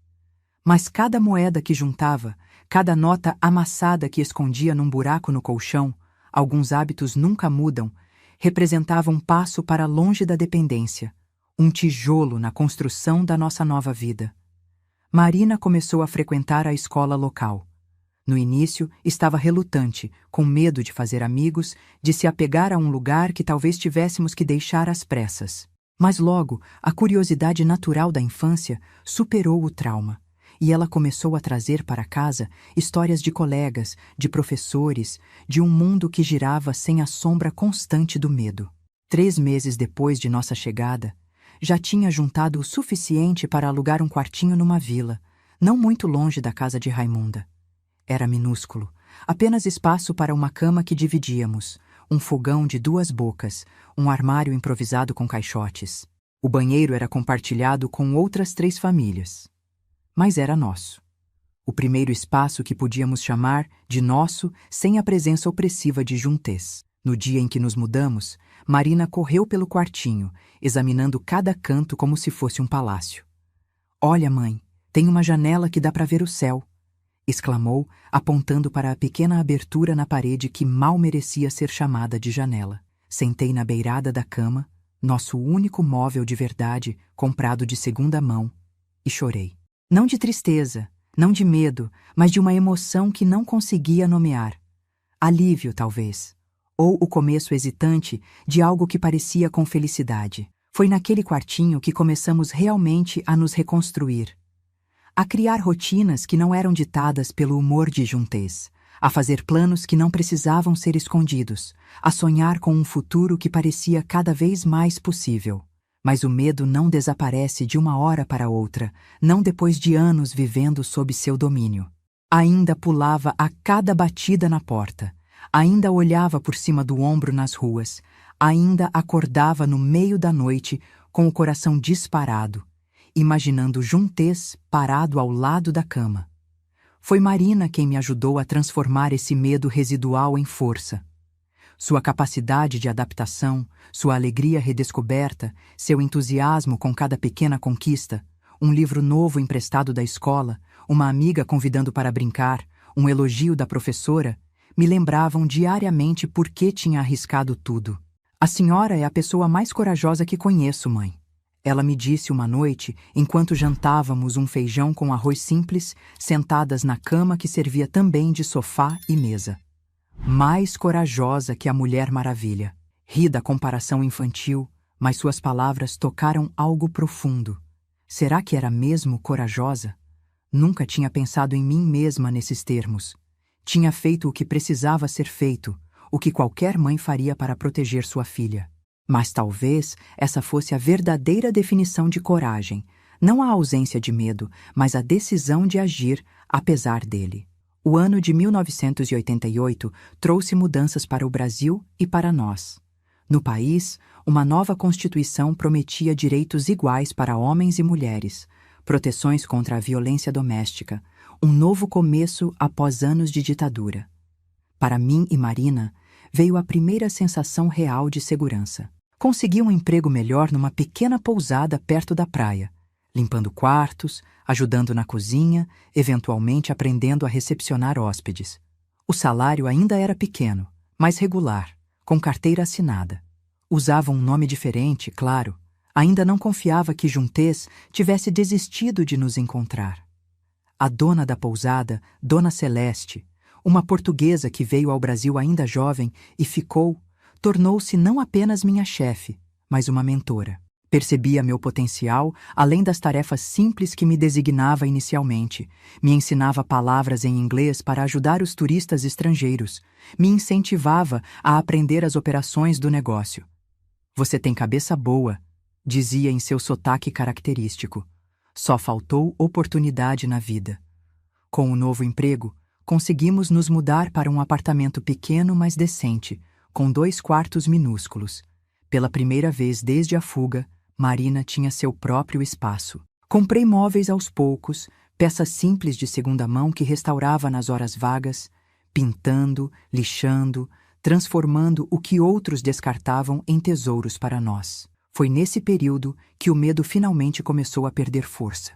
Mas cada moeda que juntava, cada nota amassada que escondia num buraco no colchão, alguns hábitos nunca mudam, representava um passo para longe da dependência, um tijolo na construção da nossa nova vida. Marina começou a frequentar a escola local. No início, estava relutante, com medo de fazer amigos, de se apegar a um lugar que talvez tivéssemos que deixar às pressas. Mas logo, a curiosidade natural da infância superou o trauma, e ela começou a trazer para casa histórias de colegas, de professores, de um mundo que girava sem a sombra constante do medo. 3 meses depois de nossa chegada, já tinha juntado o suficiente para alugar um quartinho numa vila, não muito longe da casa de Raimunda. Era minúsculo, apenas espaço para uma cama que dividíamos, um fogão de 2 bocas, um armário improvisado com caixotes. O banheiro era compartilhado com outras 3 famílias. Mas era nosso. O primeiro espaço que podíamos chamar de nosso sem a presença opressiva de Juntés. No dia em que nos mudamos, Marina correu pelo quartinho, examinando cada canto como se fosse um palácio. "Olha, mãe, tem uma janela que dá para ver o céu", exclamou, apontando para a pequena abertura na parede que mal merecia ser chamada de janela. Sentei na beirada da cama, nosso único móvel de verdade, comprado de segunda mão, e chorei. Não de tristeza, Não de medo, mas de uma emoção que não conseguia nomear. Alívio, talvez. Ou o começo hesitante de algo que parecia com felicidade. Foi naquele quartinho que começamos realmente a nos reconstruir. A criar rotinas que não eram ditadas pelo humor de Juntez, a fazer planos que não precisavam ser escondidos, a sonhar com um futuro que parecia cada vez mais possível. Mas o medo não desaparece de uma hora para outra, não depois de anos vivendo sob seu domínio. Ainda pulava a cada batida na porta, ainda olhava por cima do ombro nas ruas, ainda acordava no meio da noite com o coração disparado, imaginando Juntez parado ao lado da cama. Foi Marina quem me ajudou a transformar esse medo residual em força. Sua capacidade de adaptação, sua alegria redescoberta, seu entusiasmo com cada pequena conquista, um livro novo emprestado da escola, uma amiga convidando para brincar, um elogio da professora, me lembravam diariamente por que tinha arriscado tudo. A senhora é a pessoa mais corajosa que conheço, mãe. Ela me disse uma noite, enquanto jantávamos um feijão com arroz simples, sentadas na cama que servia também de sofá e mesa. Mais corajosa que a Mulher Maravilha. Ri da comparação infantil, mas suas palavras tocaram algo profundo. Será que era mesmo corajosa? Nunca tinha pensado em mim mesma nesses termos. Tinha feito o que precisava ser feito, o que qualquer mãe faria para proteger sua filha. Mas talvez essa fosse a verdadeira definição de coragem, não a ausência de medo, mas a decisão de agir apesar dele. O ano de 1988 trouxe mudanças para o Brasil e para nós. No país, uma nova Constituição prometia direitos iguais para homens e mulheres, proteções contra a violência doméstica, um novo começo após anos de ditadura. Para mim e Marina, veio a primeira sensação real de segurança. Consegui um emprego melhor numa pequena pousada perto da praia, limpando quartos, ajudando na cozinha, eventualmente aprendendo a recepcionar hóspedes. O salário ainda era pequeno, mas regular, com carteira assinada. Usava um nome diferente, claro. Ainda não confiava que Juntez tivesse desistido de nos encontrar. A dona da pousada, Dona Celeste, uma portuguesa que veio ao Brasil ainda jovem e ficou, tornou-se não apenas minha chefe, mas uma mentora. Percebia meu potencial, além das tarefas simples que me designava inicialmente. Me ensinava palavras em inglês para ajudar os turistas estrangeiros. Me incentivava a aprender as operações do negócio. "Você tem cabeça boa", dizia em seu sotaque característico. Só faltou oportunidade na vida. Com o novo emprego, conseguimos nos mudar para um apartamento pequeno, mas decente, com 2 quartos minúsculos. Pela primeira vez desde a fuga, Marina tinha seu próprio espaço. Comprei móveis aos poucos, peças simples de segunda mão que restaurava nas horas vagas, pintando, lixando, transformando o que outros descartavam em tesouros para nós. Foi nesse período que o medo finalmente começou a perder força.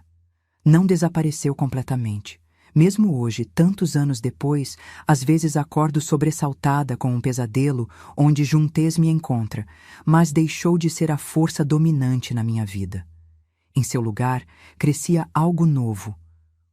Não desapareceu completamente. Mesmo hoje, tantos anos depois, às vezes acordo sobressaltada com um pesadelo onde Juntez me encontra, mas deixou de ser a força dominante na minha vida. Em seu lugar, crescia algo novo,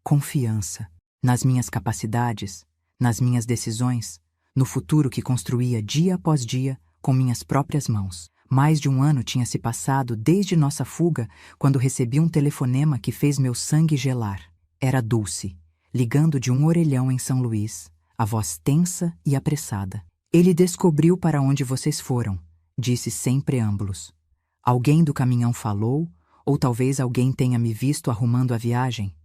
confiança, nas minhas capacidades, nas minhas decisões, no futuro que construía dia após dia com minhas próprias mãos. Mais de um ano tinha se passado desde nossa fuga, quando recebi um telefonema que fez meu sangue gelar. Era Dulce, ligando de um orelhão em São Luís, a voz tensa e apressada. "Ele descobriu para onde vocês foram", disse sem preâmbulos. "Alguém do caminhão falou, ou talvez alguém tenha me visto arrumando a viagem.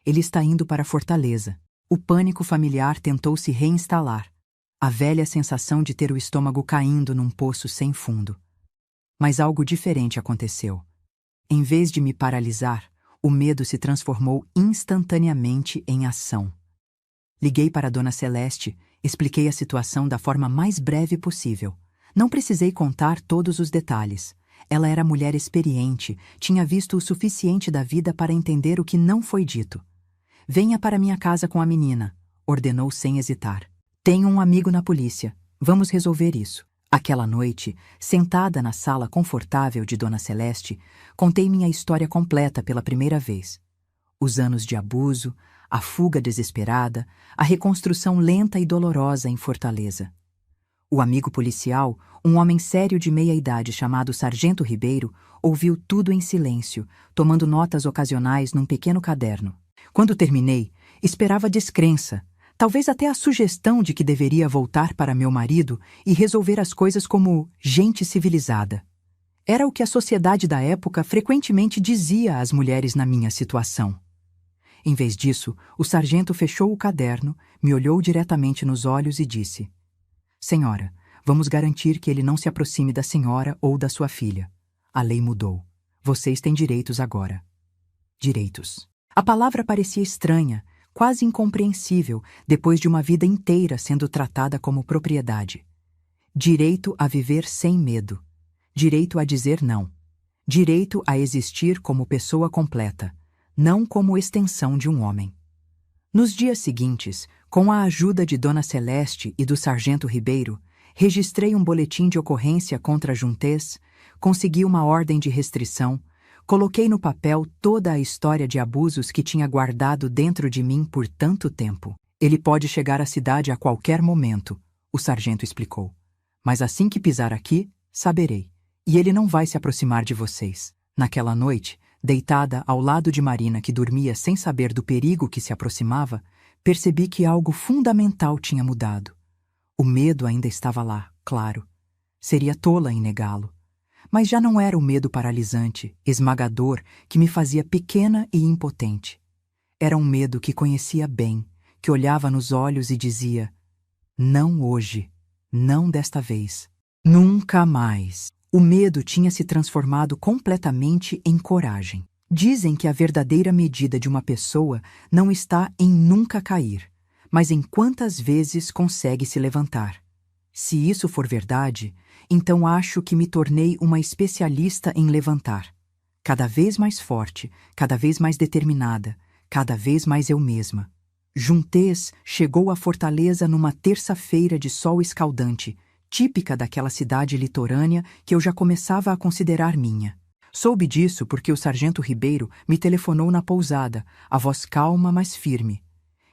Ele está indo para Fortaleza." O pânico familiar tentou se reinstalar, a velha sensação de ter o estômago caindo num poço sem fundo. Mas algo diferente aconteceu. Em vez de me paralisar, o medo se transformou instantaneamente em ação. Liguei para Dona Celeste, expliquei a situação da forma mais breve possível. Não precisei contar todos os detalhes. Ela era mulher experiente, tinha visto o suficiente da vida para entender o que não foi dito. "Venha para minha casa com a menina", ordenou sem hesitar. "Tenho um amigo na polícia. Vamos resolver isso." Aquela noite, sentada na sala confortável de Dona Celeste, contei minha história completa pela primeira vez. Os anos de abuso, a fuga desesperada, a reconstrução lenta e dolorosa em Fortaleza. O amigo policial, um homem sério de meia-idade chamado Sargento Ribeiro, ouviu tudo em silêncio, tomando notas ocasionais num pequeno caderno. Quando terminei, esperava descrença, talvez até a sugestão de que deveria voltar para meu marido e resolver as coisas como gente civilizada. Era o que a sociedade da época frequentemente dizia às mulheres na minha situação. Em vez disso, o sargento fechou o caderno, me olhou diretamente nos olhos e disse: Senhora, vamos garantir que ele não se aproxime da senhora ou da sua filha. A lei mudou. Vocês têm direitos agora. Direitos. A palavra parecia estranha, quase incompreensível, depois de uma vida inteira sendo tratada como propriedade. Direito a viver sem medo. Direito a dizer não. Direito a existir como pessoa completa, não como extensão de um homem. Nos dias seguintes, com a ajuda de Dona Celeste e do Sargento Ribeiro, registrei um boletim de ocorrência contra a Juntez, consegui uma ordem de restrição, coloquei no papel toda a história de abusos que tinha guardado dentro de mim por tanto tempo. Ele pode chegar à cidade a qualquer momento, o sargento explicou. Mas assim que pisar aqui, saberei. E ele não vai se aproximar de vocês. Naquela noite, deitada ao lado de Marina, que dormia sem saber do perigo que se aproximava, percebi que algo fundamental tinha mudado. O medo ainda estava lá, claro. Seria tola em negá-lo. Mas já não era o medo paralisante, esmagador, que me fazia pequena e impotente. Era um medo que conhecia bem, que olhava nos olhos e dizia: não hoje, não desta vez, nunca mais. O medo tinha se transformado completamente em coragem. Dizem que a verdadeira medida de uma pessoa não está em nunca cair, mas em quantas vezes consegue se levantar. Se isso for verdade, então acho que me tornei uma especialista em levantar. Cada vez mais forte, cada vez mais determinada, cada vez mais eu mesma. Juntez chegou à Fortaleza numa terça-feira de sol escaldante, típica daquela cidade litorânea que eu já começava a considerar minha. Soube disso porque o sargento Ribeiro me telefonou na pousada, a voz calma, mas firme.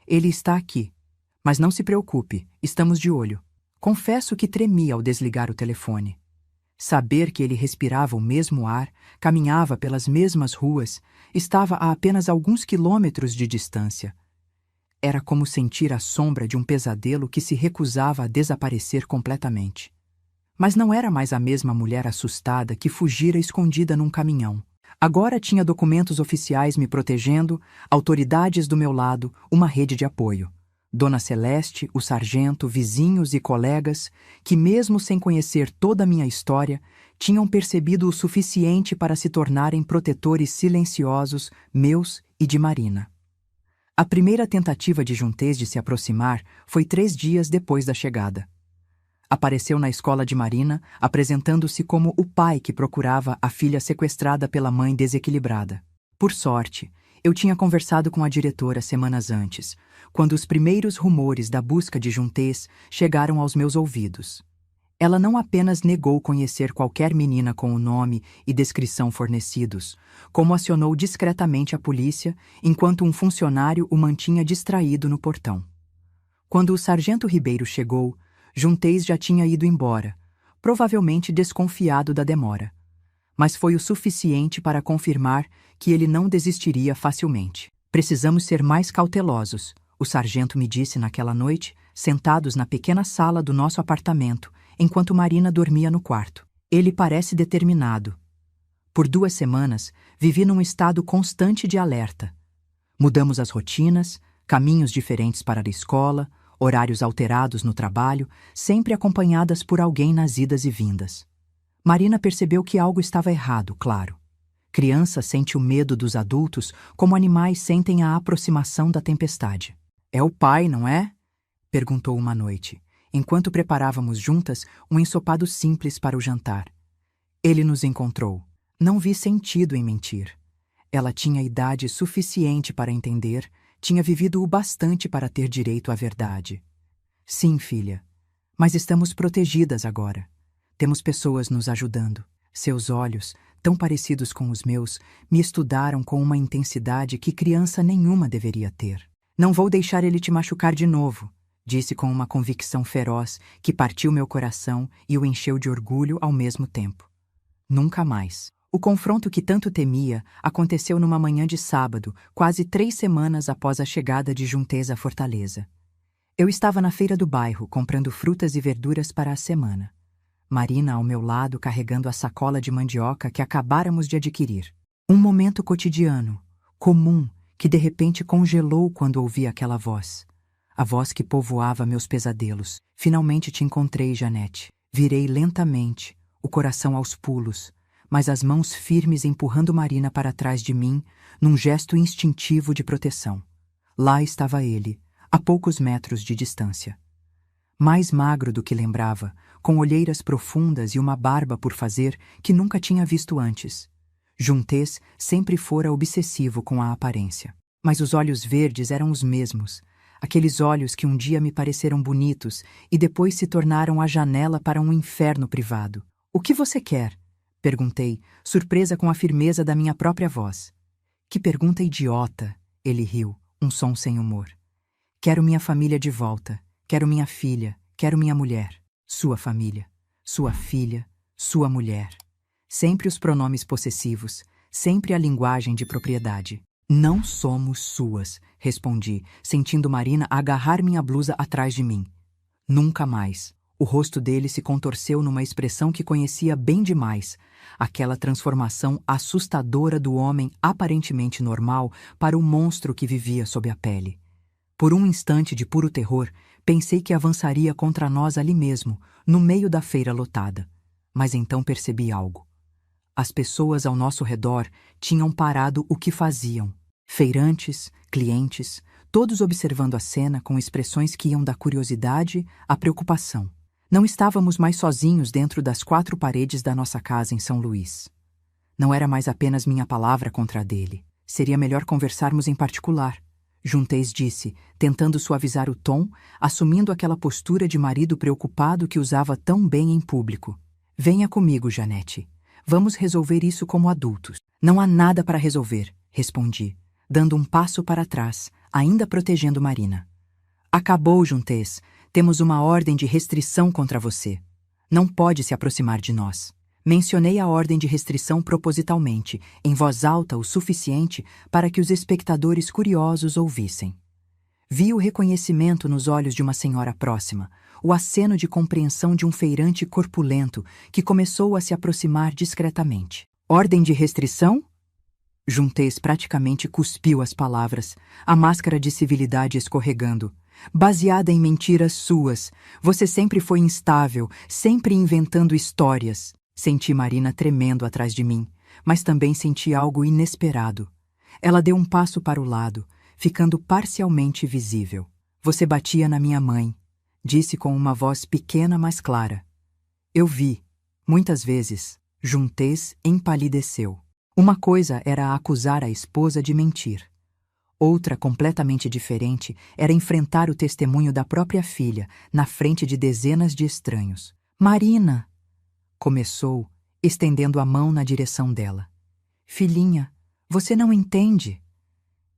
Ele está aqui. Mas não se preocupe, estamos de olho. Confesso que tremi ao desligar o telefone. Saber que ele respirava o mesmo ar, caminhava pelas mesmas ruas, estava a apenas alguns quilômetros de distância. Era como sentir a sombra de um pesadelo que se recusava a desaparecer completamente. Mas não era mais a mesma mulher assustada que fugira escondida num caminhão. Agora tinha documentos oficiais me protegendo, autoridades do meu lado, uma rede de apoio. Dona Celeste, o sargento, vizinhos e colegas, que mesmo sem conhecer toda a minha história, tinham percebido o suficiente para se tornarem protetores silenciosos, meus e de Marina. A primeira tentativa de Juntez de se aproximar foi 3 dias depois da chegada. Apareceu na escola de Marina, apresentando-se como o pai que procurava a filha sequestrada pela mãe desequilibrada. Por sorte, eu tinha conversado com a diretora semanas antes, quando os primeiros rumores da busca de Juntez chegaram aos meus ouvidos. Ela não apenas negou conhecer qualquer menina com o nome e descrição fornecidos, como acionou discretamente a polícia, enquanto um funcionário o mantinha distraído no portão. Quando o sargento Ribeiro chegou, Juntez já tinha ido embora, provavelmente desconfiado da demora. Mas foi o suficiente para confirmar que ele não desistiria facilmente. Precisamos ser mais cautelosos, o sargento me disse naquela noite, sentados na pequena sala do nosso apartamento, enquanto Marina dormia no quarto. Ele parece determinado. Por 2 semanas, vivi num estado constante de alerta. Mudamos as rotinas, caminhos diferentes para a escola, horários alterados no trabalho, sempre acompanhadas por alguém nas idas e vindas. Marina percebeu que algo estava errado, claro. Criança sente o medo dos adultos como animais sentem a aproximação da tempestade. É o pai, não é? Perguntou uma noite, enquanto preparávamos juntas um ensopado simples para o jantar. Ele nos encontrou. Não vi sentido em mentir. Ela tinha idade suficiente para entender, tinha vivido o bastante para ter direito à verdade. Sim, filha, mas estamos protegidas agora. Temos pessoas nos ajudando. Seus olhos, tão parecidos com os meus, me estudaram com uma intensidade que criança nenhuma deveria ter. Não vou deixar ele te machucar de novo, disse com uma convicção feroz que partiu meu coração e o encheu de orgulho ao mesmo tempo. Nunca mais. O confronto que tanto temia aconteceu numa manhã de sábado, quase 3 semanas após a chegada de Juntez à fortaleza. Eu estava na feira do bairro, comprando frutas e verduras para a semana. Marina ao meu lado carregando a sacola de mandioca que acabáramos de adquirir. Um momento cotidiano, comum, que de repente congelou quando ouvi aquela voz. A voz que povoava meus pesadelos. Finalmente te encontrei, Janete. Virei lentamente, o coração aos pulos, mas as mãos firmes empurrando Marina para trás de mim, num gesto instintivo de proteção. Lá estava ele, a poucos metros de distância. Mais magro do que lembrava, com olheiras profundas e uma barba por fazer que nunca tinha visto antes. Juntez sempre fora obsessivo com a aparência. Mas os olhos verdes eram os mesmos, aqueles olhos que um dia me pareceram bonitos e depois se tornaram a janela para um inferno privado. O que você quer? Perguntei, surpresa com a firmeza da minha própria voz. Que pergunta idiota! Ele riu, um som sem humor. Quero minha família de volta. Quero minha filha. Quero minha mulher. Sua família. Sua filha. Sua mulher. Sempre os pronomes possessivos. Sempre a linguagem de propriedade. Não somos suas, respondi, sentindo Marina agarrar minha blusa atrás de mim. Nunca mais. O rosto dele se contorceu numa expressão que conhecia bem demais, aquela transformação assustadora do homem aparentemente normal para o monstro que vivia sob a pele. Por um instante de puro terror, pensei que avançaria contra nós ali mesmo, no meio da feira lotada. Mas então percebi algo. As pessoas ao nosso redor tinham parado o que faziam. Feirantes, clientes, todos observando a cena com expressões que iam da curiosidade à preocupação. Não estávamos mais sozinhos dentro das 4 paredes da nossa casa em São Luís. Não era mais apenas minha palavra contra a dele. Seria melhor conversarmos em particular, Juntez disse, tentando suavizar o tom, assumindo aquela postura de marido preocupado que usava tão bem em público. Venha comigo, Janete. Vamos resolver isso como adultos. Não há nada para resolver, respondi, dando um passo para trás, ainda protegendo Marina. Acabou, Juntez. Temos uma ordem de restrição contra você. Não pode se aproximar de nós. Mencionei a ordem de restrição propositalmente, em voz alta o suficiente para que os espectadores curiosos ouvissem. Vi o reconhecimento nos olhos de uma senhora próxima, o aceno de compreensão de um feirante corpulento que começou a se aproximar discretamente. Ordem de restrição? Juntez praticamente cuspiu as palavras, a máscara de civilidade escorregando. Baseada em mentiras suas, você sempre foi instável, sempre inventando histórias. Senti Marina tremendo atrás de mim, mas também senti algo inesperado. Ela deu um passo para o lado, ficando parcialmente visível. Você batia na minha mãe, disse com uma voz pequena mas clara. Eu vi. Muitas vezes, Juntez empalideceu. Uma coisa era acusar a esposa de mentir. Outra, completamente diferente, era enfrentar o testemunho da própria filha, na frente de dezenas de estranhos. Marina! Começou, estendendo a mão na direção dela. Filhinha, você não entende?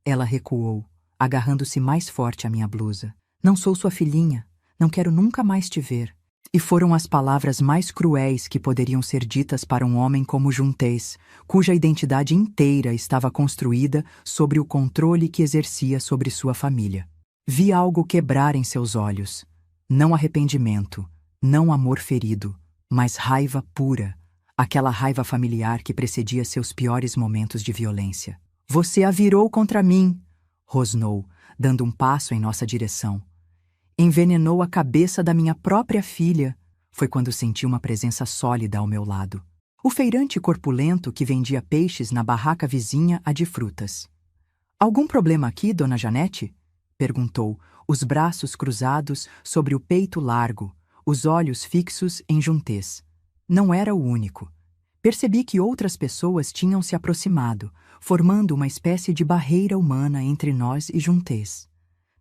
Ela recuou, agarrando-se mais forte à minha blusa. Não sou sua filhinha, não quero nunca mais te ver. E foram as palavras mais cruéis que poderiam ser ditas para um homem como Juntez, cuja identidade inteira estava construída sobre o controle que exercia sobre sua família. Vi algo quebrar em seus olhos. Não arrependimento, não amor ferido, mas raiva pura, aquela raiva familiar que precedia seus piores momentos de violência. Você a virou contra mim, rosnou, dando um passo em nossa direção. Envenenou a cabeça da minha própria filha. Foi quando senti uma presença sólida ao meu lado. O feirante corpulento que vendia peixes na barraca vizinha à de frutas. Algum problema aqui, dona Janete? Perguntou, os braços cruzados sobre o peito largo, os olhos fixos em Juntez. Não era o único. Percebi que outras pessoas tinham se aproximado, formando uma espécie de barreira humana entre nós e Juntez.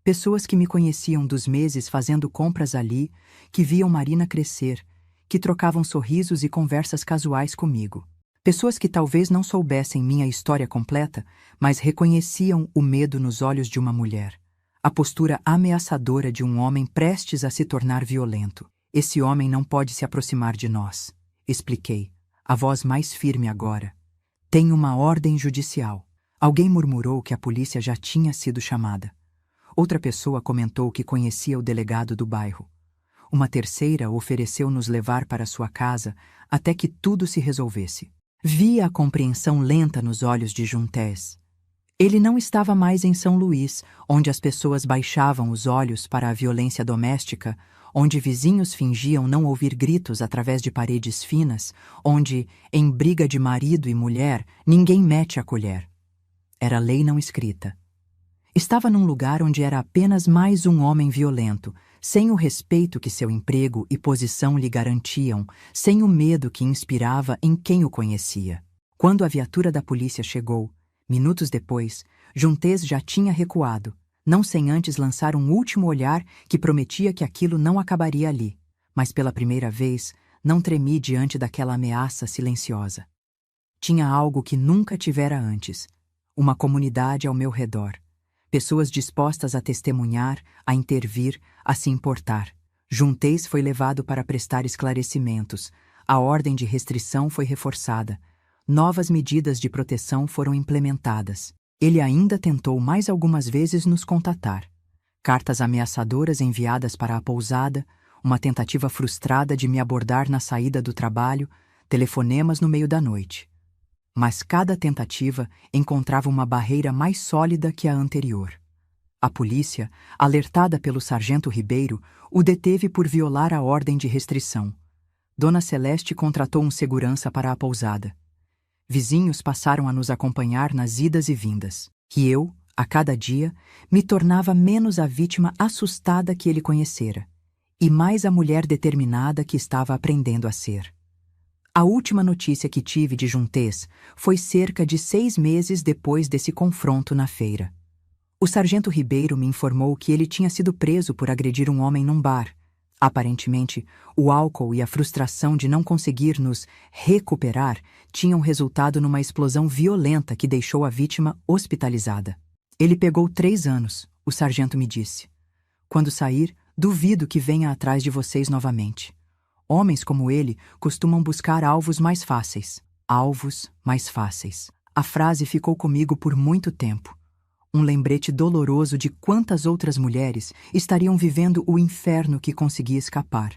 Pessoas que me conheciam dos meses fazendo compras ali, que viam Marina crescer, que trocavam sorrisos e conversas casuais comigo. Pessoas que talvez não soubessem minha história completa, mas reconheciam o medo nos olhos de uma mulher, A postura ameaçadora de um homem prestes a se tornar violento. Esse homem não pode se aproximar de nós, expliquei, a voz mais firme agora. Tem uma ordem judicial. Alguém murmurou que a polícia já tinha sido chamada. Outra pessoa comentou que conhecia o delegado do bairro. Uma terceira ofereceu nos levar para sua casa até que tudo se resolvesse. Via a compreensão lenta nos olhos de Juntés. Ele não estava mais em São Luís, onde as pessoas baixavam os olhos para a violência doméstica, onde vizinhos fingiam não ouvir gritos através de paredes finas, onde, em briga de marido e mulher, ninguém mete a colher. Era lei não escrita. Estava num lugar onde era apenas mais um homem violento, sem o respeito que seu emprego e posição lhe garantiam, sem o medo que inspirava em quem o conhecia. Quando a viatura da polícia chegou, minutos depois, Juntés já tinha recuado, não sem antes lançar um último olhar que prometia que aquilo não acabaria ali, mas pela primeira vez não tremi diante daquela ameaça silenciosa. Tinha algo que nunca tivera antes, uma comunidade ao meu redor. Pessoas dispostas a testemunhar, a intervir, a se importar. Juntés foi levado para prestar esclarecimentos. A ordem de restrição foi reforçada. Novas medidas de proteção foram implementadas. Ele ainda tentou mais algumas vezes nos contatar. Cartas ameaçadoras enviadas para a pousada, uma tentativa frustrada de me abordar na saída do trabalho, telefonemas no meio da noite. Mas cada tentativa encontrava uma barreira mais sólida que a anterior. A polícia, alertada pelo sargento Ribeiro, o deteve por violar a ordem de restrição. Dona Celeste contratou um segurança para a pousada. Vizinhos passaram a nos acompanhar nas idas e vindas. E eu, a cada dia, me tornava menos a vítima assustada que ele conhecera, e mais a mulher determinada que estava aprendendo a ser. A última notícia que tive de Juntés foi cerca de 6 meses depois desse confronto na feira. O sargento Ribeiro me informou que ele tinha sido preso por agredir um homem num bar. Aparentemente, o álcool e a frustração de não conseguir nos recuperar tinham resultado numa explosão violenta que deixou a vítima hospitalizada. Ele pegou 3 anos, o sargento me disse. Quando sair, duvido que venha atrás de vocês novamente. Homens como ele costumam buscar alvos mais fáceis. Alvos mais fáceis. A frase ficou comigo por muito tempo. Um lembrete doloroso de quantas outras mulheres estariam vivendo o inferno que consegui escapar.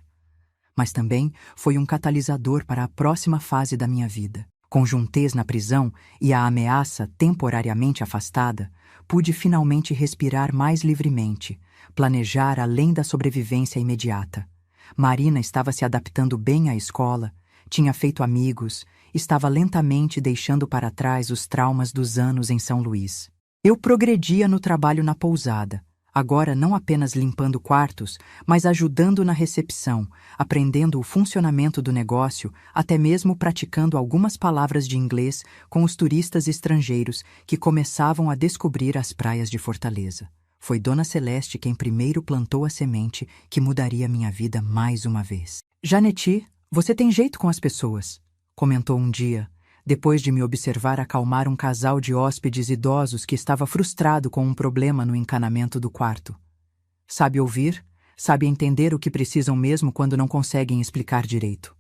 Mas também foi um catalisador para a próxima fase da minha vida. Com Juntés na prisão e a ameaça temporariamente afastada, pude finalmente respirar mais livremente, planejar além da sobrevivência imediata. Marina estava se adaptando bem à escola, tinha feito amigos, estava lentamente deixando para trás os traumas dos anos em São Luís. Eu progredia no trabalho na pousada, agora não apenas limpando quartos, mas ajudando na recepção, aprendendo o funcionamento do negócio, até mesmo praticando algumas palavras de inglês com os turistas estrangeiros que começavam a descobrir as praias de Fortaleza. Foi Dona Celeste quem primeiro plantou a semente que mudaria minha vida mais uma vez. Janeti, você tem jeito com as pessoas, comentou um dia, depois de me observar acalmar um casal de hóspedes idosos que estava frustrado com um problema no encanamento do quarto. Sabe ouvir, sabe entender o que precisam mesmo quando não conseguem explicar direito.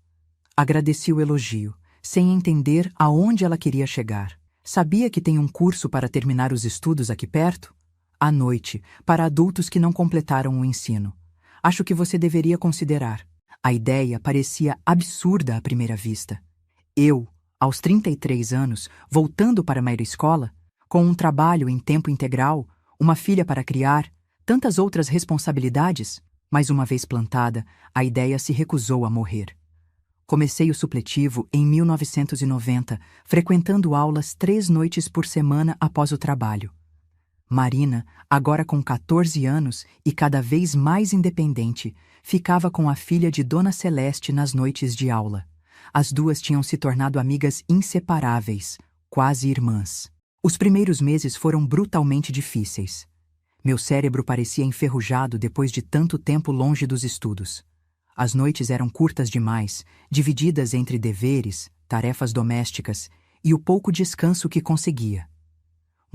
Agradeci o elogio, sem entender aonde ela queria chegar. Sabia que tem um curso para terminar os estudos aqui perto? À noite, para adultos que não completaram o ensino. Acho que você deveria considerar. A ideia parecia absurda à primeira vista. Eu, aos 33 anos, voltando para a escola, com um trabalho em tempo integral, uma filha para criar, tantas outras responsabilidades, mas uma vez plantada, a ideia se recusou a morrer. Comecei o supletivo em 1990, frequentando aulas 3 noites por semana após o trabalho. Marina, agora com 14 anos e cada vez mais independente, ficava com a filha de Dona Celeste nas noites de aula. As duas tinham se tornado amigas inseparáveis, quase irmãs. Os primeiros meses foram brutalmente difíceis. Meu cérebro parecia enferrujado depois de tanto tempo longe dos estudos. As noites eram curtas demais, divididas entre deveres, tarefas domésticas e o pouco descanso que conseguia.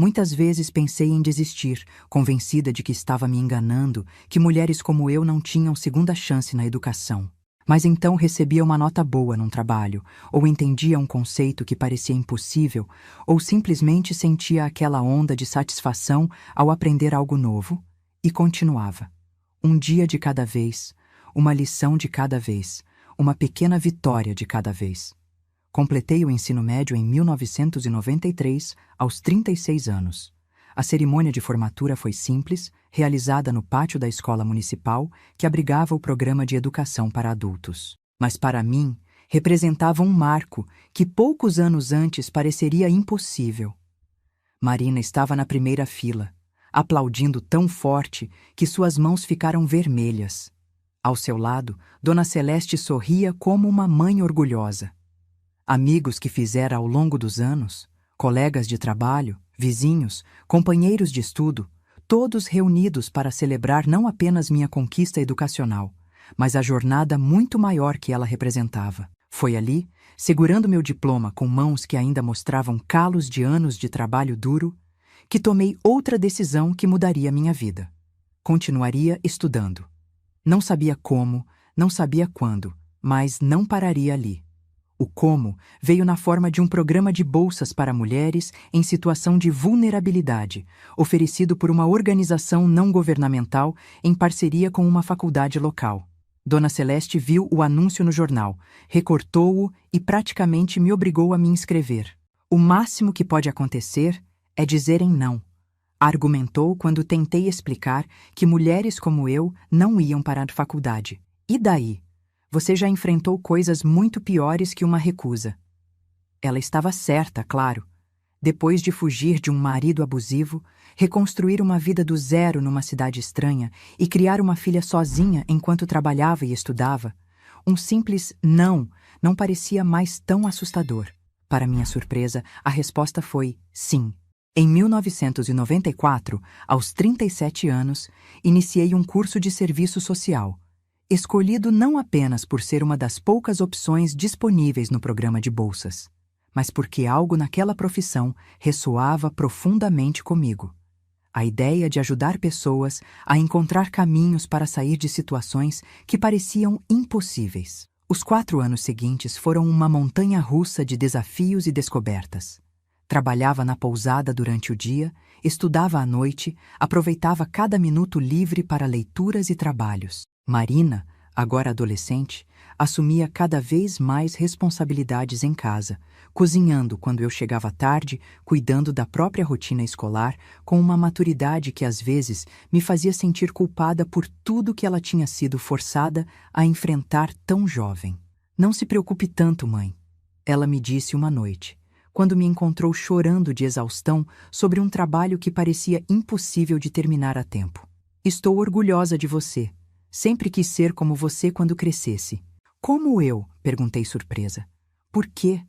Muitas vezes pensei em desistir, convencida de que estava me enganando, que mulheres como eu não tinham segunda chance na educação. Mas então recebia uma nota boa num trabalho, ou entendia um conceito que parecia impossível, ou simplesmente sentia aquela onda de satisfação ao aprender algo novo, e continuava. Um dia de cada vez, uma lição de cada vez, uma pequena vitória de cada vez. Completei o ensino médio em 1993, aos 36 anos. A cerimônia de formatura foi simples, realizada no pátio da escola municipal, que abrigava o programa de educação para adultos. Mas para mim, representava um marco que poucos anos antes pareceria impossível. Marina estava na primeira fila, aplaudindo tão forte que suas mãos ficaram vermelhas. Ao seu lado, Dona Celeste sorria como uma mãe orgulhosa. Amigos que fizera ao longo dos anos, colegas de trabalho, vizinhos, companheiros de estudo, todos reunidos para celebrar não apenas minha conquista educacional, mas a jornada muito maior que ela representava. Foi ali, segurando meu diploma com mãos que ainda mostravam calos de anos de trabalho duro, que tomei outra decisão que mudaria minha vida. Continuaria estudando. Não sabia como, não sabia quando, mas não pararia ali. O como veio na forma de um programa de bolsas para mulheres em situação de vulnerabilidade, oferecido por uma organização não governamental em parceria com uma faculdade local. Dona Celeste viu o anúncio no jornal, recortou-o e praticamente me obrigou a me inscrever. O máximo que pode acontecer é dizerem não, argumentou quando tentei explicar que mulheres como eu não iam para a faculdade. E daí? Você já enfrentou coisas muito piores que uma recusa. Ela estava certa, claro. Depois de fugir de um marido abusivo, reconstruir uma vida do zero numa cidade estranha e criar uma filha sozinha enquanto trabalhava e estudava, um simples não parecia mais tão assustador. Para minha surpresa, a resposta foi sim. Em 1994, aos 37 anos, iniciei um curso de serviço social, escolhido não apenas por ser uma das poucas opções disponíveis no programa de bolsas, mas porque algo naquela profissão ressoava profundamente comigo. A ideia de ajudar pessoas a encontrar caminhos para sair de situações que pareciam impossíveis. Os 4 anos seguintes foram uma montanha-russa de desafios e descobertas. Trabalhava na pousada durante o dia, estudava à noite, aproveitava cada minuto livre para leituras e trabalhos. Marina, agora adolescente, assumia cada vez mais responsabilidades em casa, cozinhando quando eu chegava tarde, cuidando da própria rotina escolar, com uma maturidade que às vezes me fazia sentir culpada por tudo que ela tinha sido forçada a enfrentar tão jovem. Não se preocupe tanto, mãe, ela me disse uma noite, quando me encontrou chorando de exaustão sobre um trabalho que parecia impossível de terminar a tempo. Estou orgulhosa de você. Sempre quis ser como você quando crescesse. Como eu? Perguntei surpresa. Por quê?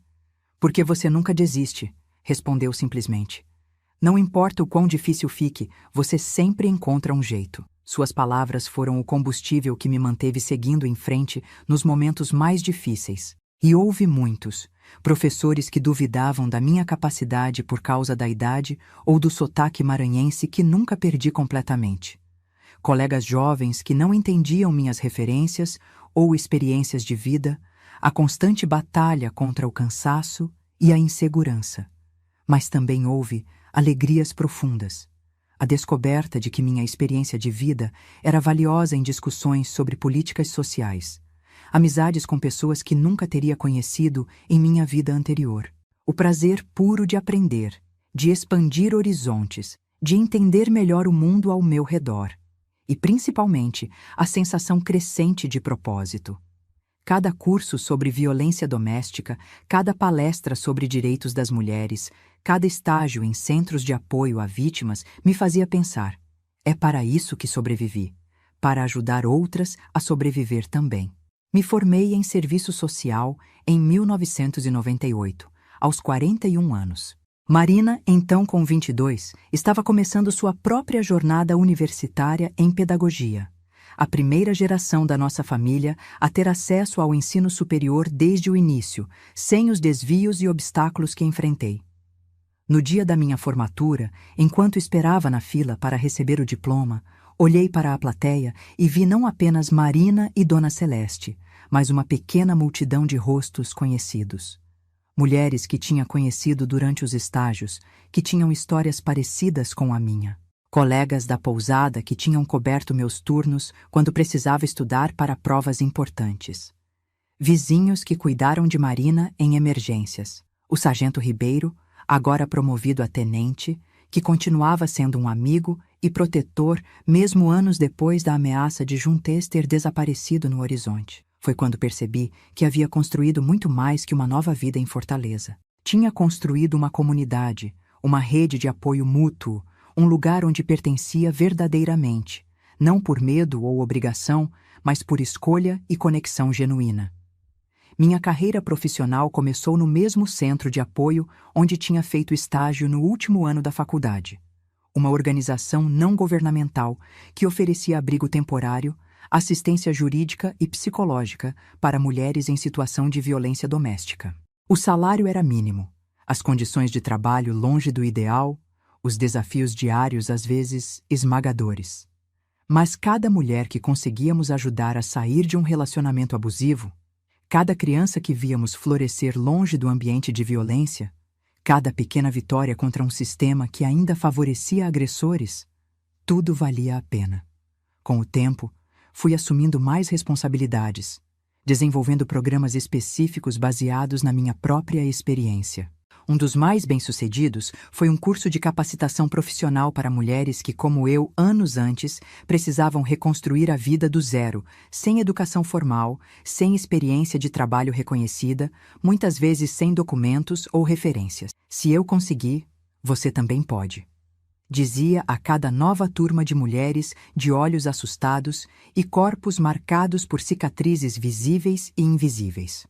Porque você nunca desiste, respondeu simplesmente. Não importa o quão difícil fique, você sempre encontra um jeito. Suas palavras foram o combustível que me manteve seguindo em frente nos momentos mais difíceis. E houve muitos. Professores que duvidavam da minha capacidade por causa da idade ou do sotaque maranhense que nunca perdi completamente. Colegas jovens que não entendiam minhas referências ou experiências de vida, a constante batalha contra o cansaço e a insegurança. Mas também houve alegrias profundas. A descoberta de que minha experiência de vida era valiosa em discussões sobre políticas sociais. Amizades com pessoas que nunca teria conhecido em minha vida anterior. O prazer puro de aprender, de expandir horizontes, de entender melhor o mundo ao meu redor. E, principalmente, a sensação crescente de propósito. Cada curso sobre violência doméstica, cada palestra sobre direitos das mulheres, cada estágio em centros de apoio a vítimas me fazia pensar: é para isso que sobrevivi, para ajudar outras a sobreviver também. Me formei em serviço social em 1998, aos 41 anos. Marina, então com 22, estava começando sua própria jornada universitária em pedagogia, a primeira geração da nossa família a ter acesso ao ensino superior desde o início, sem os desvios e obstáculos que enfrentei. No dia da minha formatura, enquanto esperava na fila para receber o diploma, olhei para a plateia e vi não apenas Marina e Dona Celeste, mas uma pequena multidão de rostos conhecidos. Mulheres que tinha conhecido durante os estágios, que tinham histórias parecidas com a minha. Colegas da pousada que tinham coberto meus turnos quando precisava estudar para provas importantes. Vizinhos que cuidaram de Marina em emergências. O sargento Ribeiro, agora promovido a tenente, que continuava sendo um amigo e protetor mesmo anos depois da ameaça de Juntes ter desaparecido no horizonte. Foi quando percebi que havia construído muito mais que uma nova vida em Fortaleza. Tinha construído uma comunidade, uma rede de apoio mútuo, um lugar onde pertencia verdadeiramente, não por medo ou obrigação, mas por escolha e conexão genuína. Minha carreira profissional começou no mesmo centro de apoio onde tinha feito estágio no último ano da faculdade. Uma organização não governamental que oferecia abrigo temporário, assistência jurídica e psicológica para mulheres em situação de violência doméstica. O salário era mínimo, as condições de trabalho longe do ideal, os desafios diários às vezes esmagadores. Mas cada mulher que conseguíamos ajudar a sair de um relacionamento abusivo, cada criança que víamos florescer longe do ambiente de violência, cada pequena vitória contra um sistema que ainda favorecia agressores, tudo valia a pena. Com o tempo, fui assumindo mais responsabilidades, desenvolvendo programas específicos baseados na minha própria experiência. Um dos mais bem-sucedidos foi um curso de capacitação profissional para mulheres que, como eu, anos antes, precisavam reconstruir a vida do zero, sem educação formal, sem experiência de trabalho reconhecida, muitas vezes sem documentos ou referências. Se eu consegui, você também pode. Dizia a cada nova turma de mulheres de olhos assustados e corpos marcados por cicatrizes visíveis e invisíveis.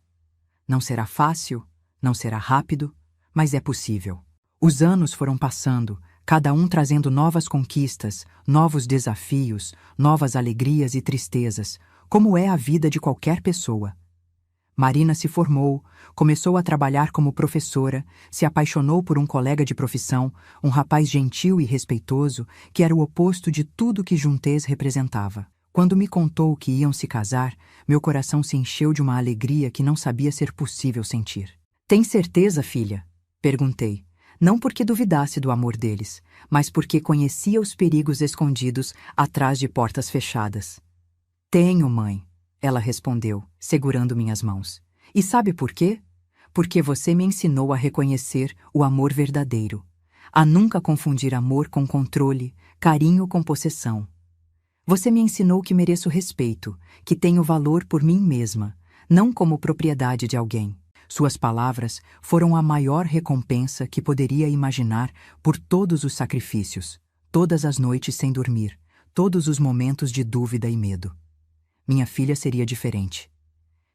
Não será fácil, não será rápido, mas é possível. Os anos foram passando, cada um trazendo novas conquistas, novos desafios, novas alegrias e tristezas, como é a vida de qualquer pessoa. Marina se formou, começou a trabalhar como professora, se apaixonou por um colega de profissão, um rapaz gentil e respeitoso, que era o oposto de tudo que Juntes representava. Quando me contou que iam se casar, meu coração se encheu de uma alegria que não sabia ser possível sentir. "Tem certeza, filha?" perguntei, não porque duvidasse do amor deles, mas porque conhecia os perigos escondidos atrás de portas fechadas. "Tenho, mãe", ela respondeu, segurando minhas mãos. "E sabe por quê? Porque você me ensinou a reconhecer o amor verdadeiro, a nunca confundir amor com controle, carinho com possessão. Você me ensinou que mereço respeito, que tenho valor por mim mesma, não como propriedade de alguém." Suas palavras foram a maior recompensa que poderia imaginar por todos os sacrifícios, todas as noites sem dormir, todos os momentos de dúvida e medo. Minha filha seria diferente.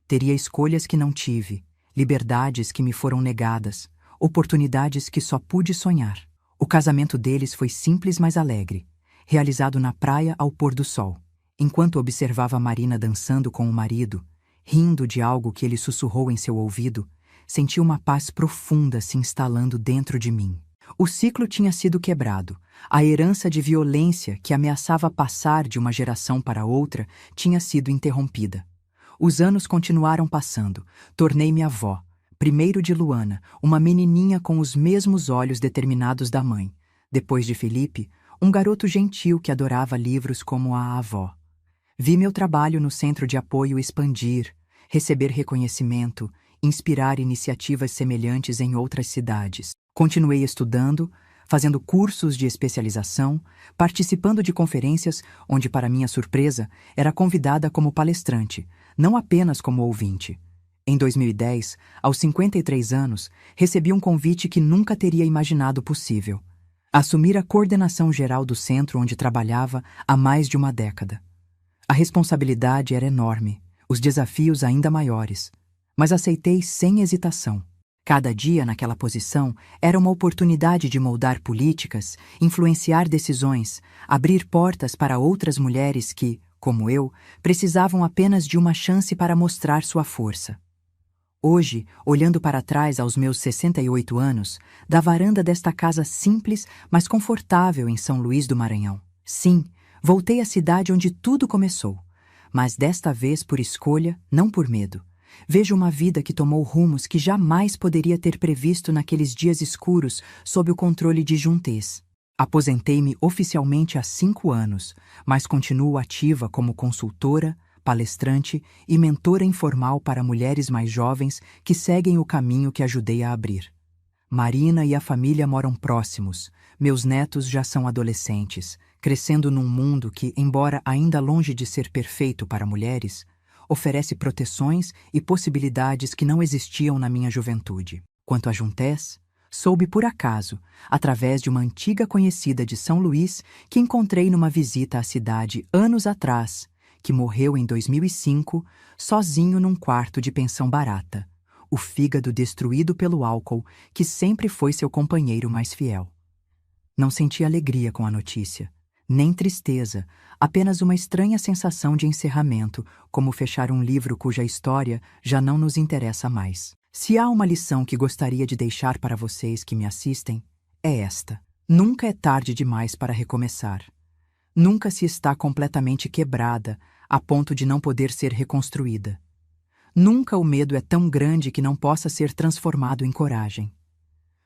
Teria escolhas que não tive, liberdades que me foram negadas, oportunidades que só pude sonhar. O casamento deles foi simples, mas alegre, realizado na praia ao pôr do sol. Enquanto observava Marina dançando com o marido, rindo de algo que ele sussurrou em seu ouvido, senti uma paz profunda se instalando dentro de mim. O ciclo tinha sido quebrado. A herança de violência que ameaçava passar de uma geração para outra tinha sido interrompida. Os anos continuaram passando. Tornei-me avó, primeiro de Luana, uma menininha com os mesmos olhos determinados da mãe. Depois de Felipe, um garoto gentil que adorava livros como a avó. Vi meu trabalho no centro de apoio expandir, receber reconhecimento, inspirar iniciativas semelhantes em outras cidades. Continuei estudando, fazendo cursos de especialização, participando de conferências onde, para minha surpresa, era convidada como palestrante, não apenas como ouvinte. Em 2010, aos 53 anos, recebi um convite que nunca teria imaginado possível: assumir a coordenação geral do centro onde trabalhava há mais de uma década. A responsabilidade era enorme, os desafios ainda maiores, mas aceitei sem hesitação. Cada dia naquela posição era uma oportunidade de moldar políticas, influenciar decisões, abrir portas para outras mulheres que, como eu, precisavam apenas de uma chance para mostrar sua força. Hoje, olhando para trás aos meus 68 anos, da varanda desta casa simples, mas confortável em São Luís do Maranhão. Sim, voltei à cidade onde tudo começou, mas desta vez por escolha, não por medo. Vejo uma vida que tomou rumos que jamais poderia ter previsto naqueles dias escuros sob o controle de Juntês. Aposentei-me oficialmente há 5 anos, mas continuo ativa como consultora, palestrante e mentora informal para mulheres mais jovens que seguem o caminho que ajudei a abrir. Marina e a família moram próximos, meus netos já são adolescentes, crescendo num mundo que, embora ainda longe de ser perfeito para mulheres, oferece proteções e possibilidades que não existiam na minha juventude. Quanto a Juntês, soube por acaso, através de uma antiga conhecida de São Luís que encontrei numa visita à cidade anos atrás, que morreu em 2005, sozinho num quarto de pensão barata, o fígado destruído pelo álcool, que sempre foi seu companheiro mais fiel. Não senti alegria com a notícia, nem tristeza, apenas uma estranha sensação de encerramento, como fechar um livro cuja história já não nos interessa mais. Se há uma lição que gostaria de deixar para vocês que me assistem, é esta: nunca é tarde demais para recomeçar. Nunca se está completamente quebrada, a ponto de não poder ser reconstruída. Nunca o medo é tão grande que não possa ser transformado em coragem.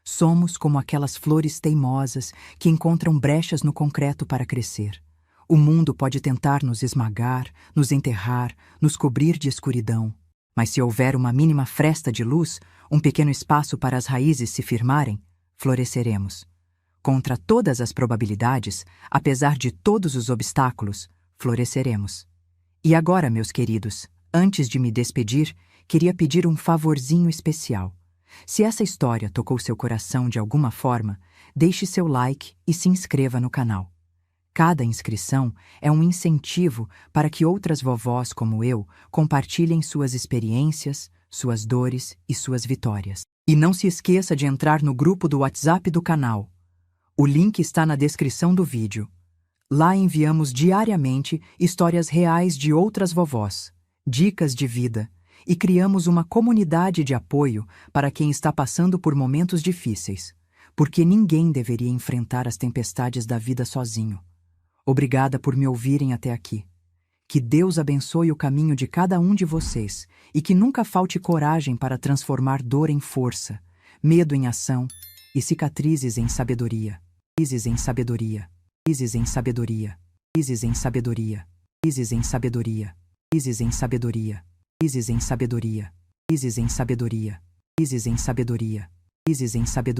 Somos como aquelas flores teimosas que encontram brechas no concreto para crescer. O mundo pode tentar nos esmagar, nos enterrar, nos cobrir de escuridão. Mas se houver uma mínima fresta de luz, um pequeno espaço para as raízes se firmarem, floresceremos. Contra todas as probabilidades, apesar de todos os obstáculos, floresceremos. E agora, meus queridos, antes de me despedir, queria pedir um favorzinho especial. Se essa história tocou seu coração de alguma forma, deixe seu like e se inscreva no canal. Cada inscrição é um incentivo para que outras vovós como eu compartilhem suas experiências, suas dores e suas vitórias. E não se esqueça de entrar no grupo do WhatsApp do canal. O link está na descrição do vídeo. Lá enviamos diariamente histórias reais de outras vovós, dicas de vida, e criamos uma comunidade de apoio para quem está passando por momentos difíceis, porque ninguém deveria enfrentar as tempestades da vida sozinho. Obrigada por me ouvirem até aqui. Que Deus abençoe o caminho de cada um de vocês e que nunca falte coragem para transformar dor em força, medo em ação e cicatrizes em sabedoria. Cicatrizes em sabedoria. Cicatrizes em sabedoria. Cicatrizes em sabedoria. Cicatrizes em sabedoria. Cicatrizes em sabedoria. Cicatrizes em sabedoria. Cicatrizes em sabedoria. Cicatrizes em sabedoria. Cicatrizes em sabedoria.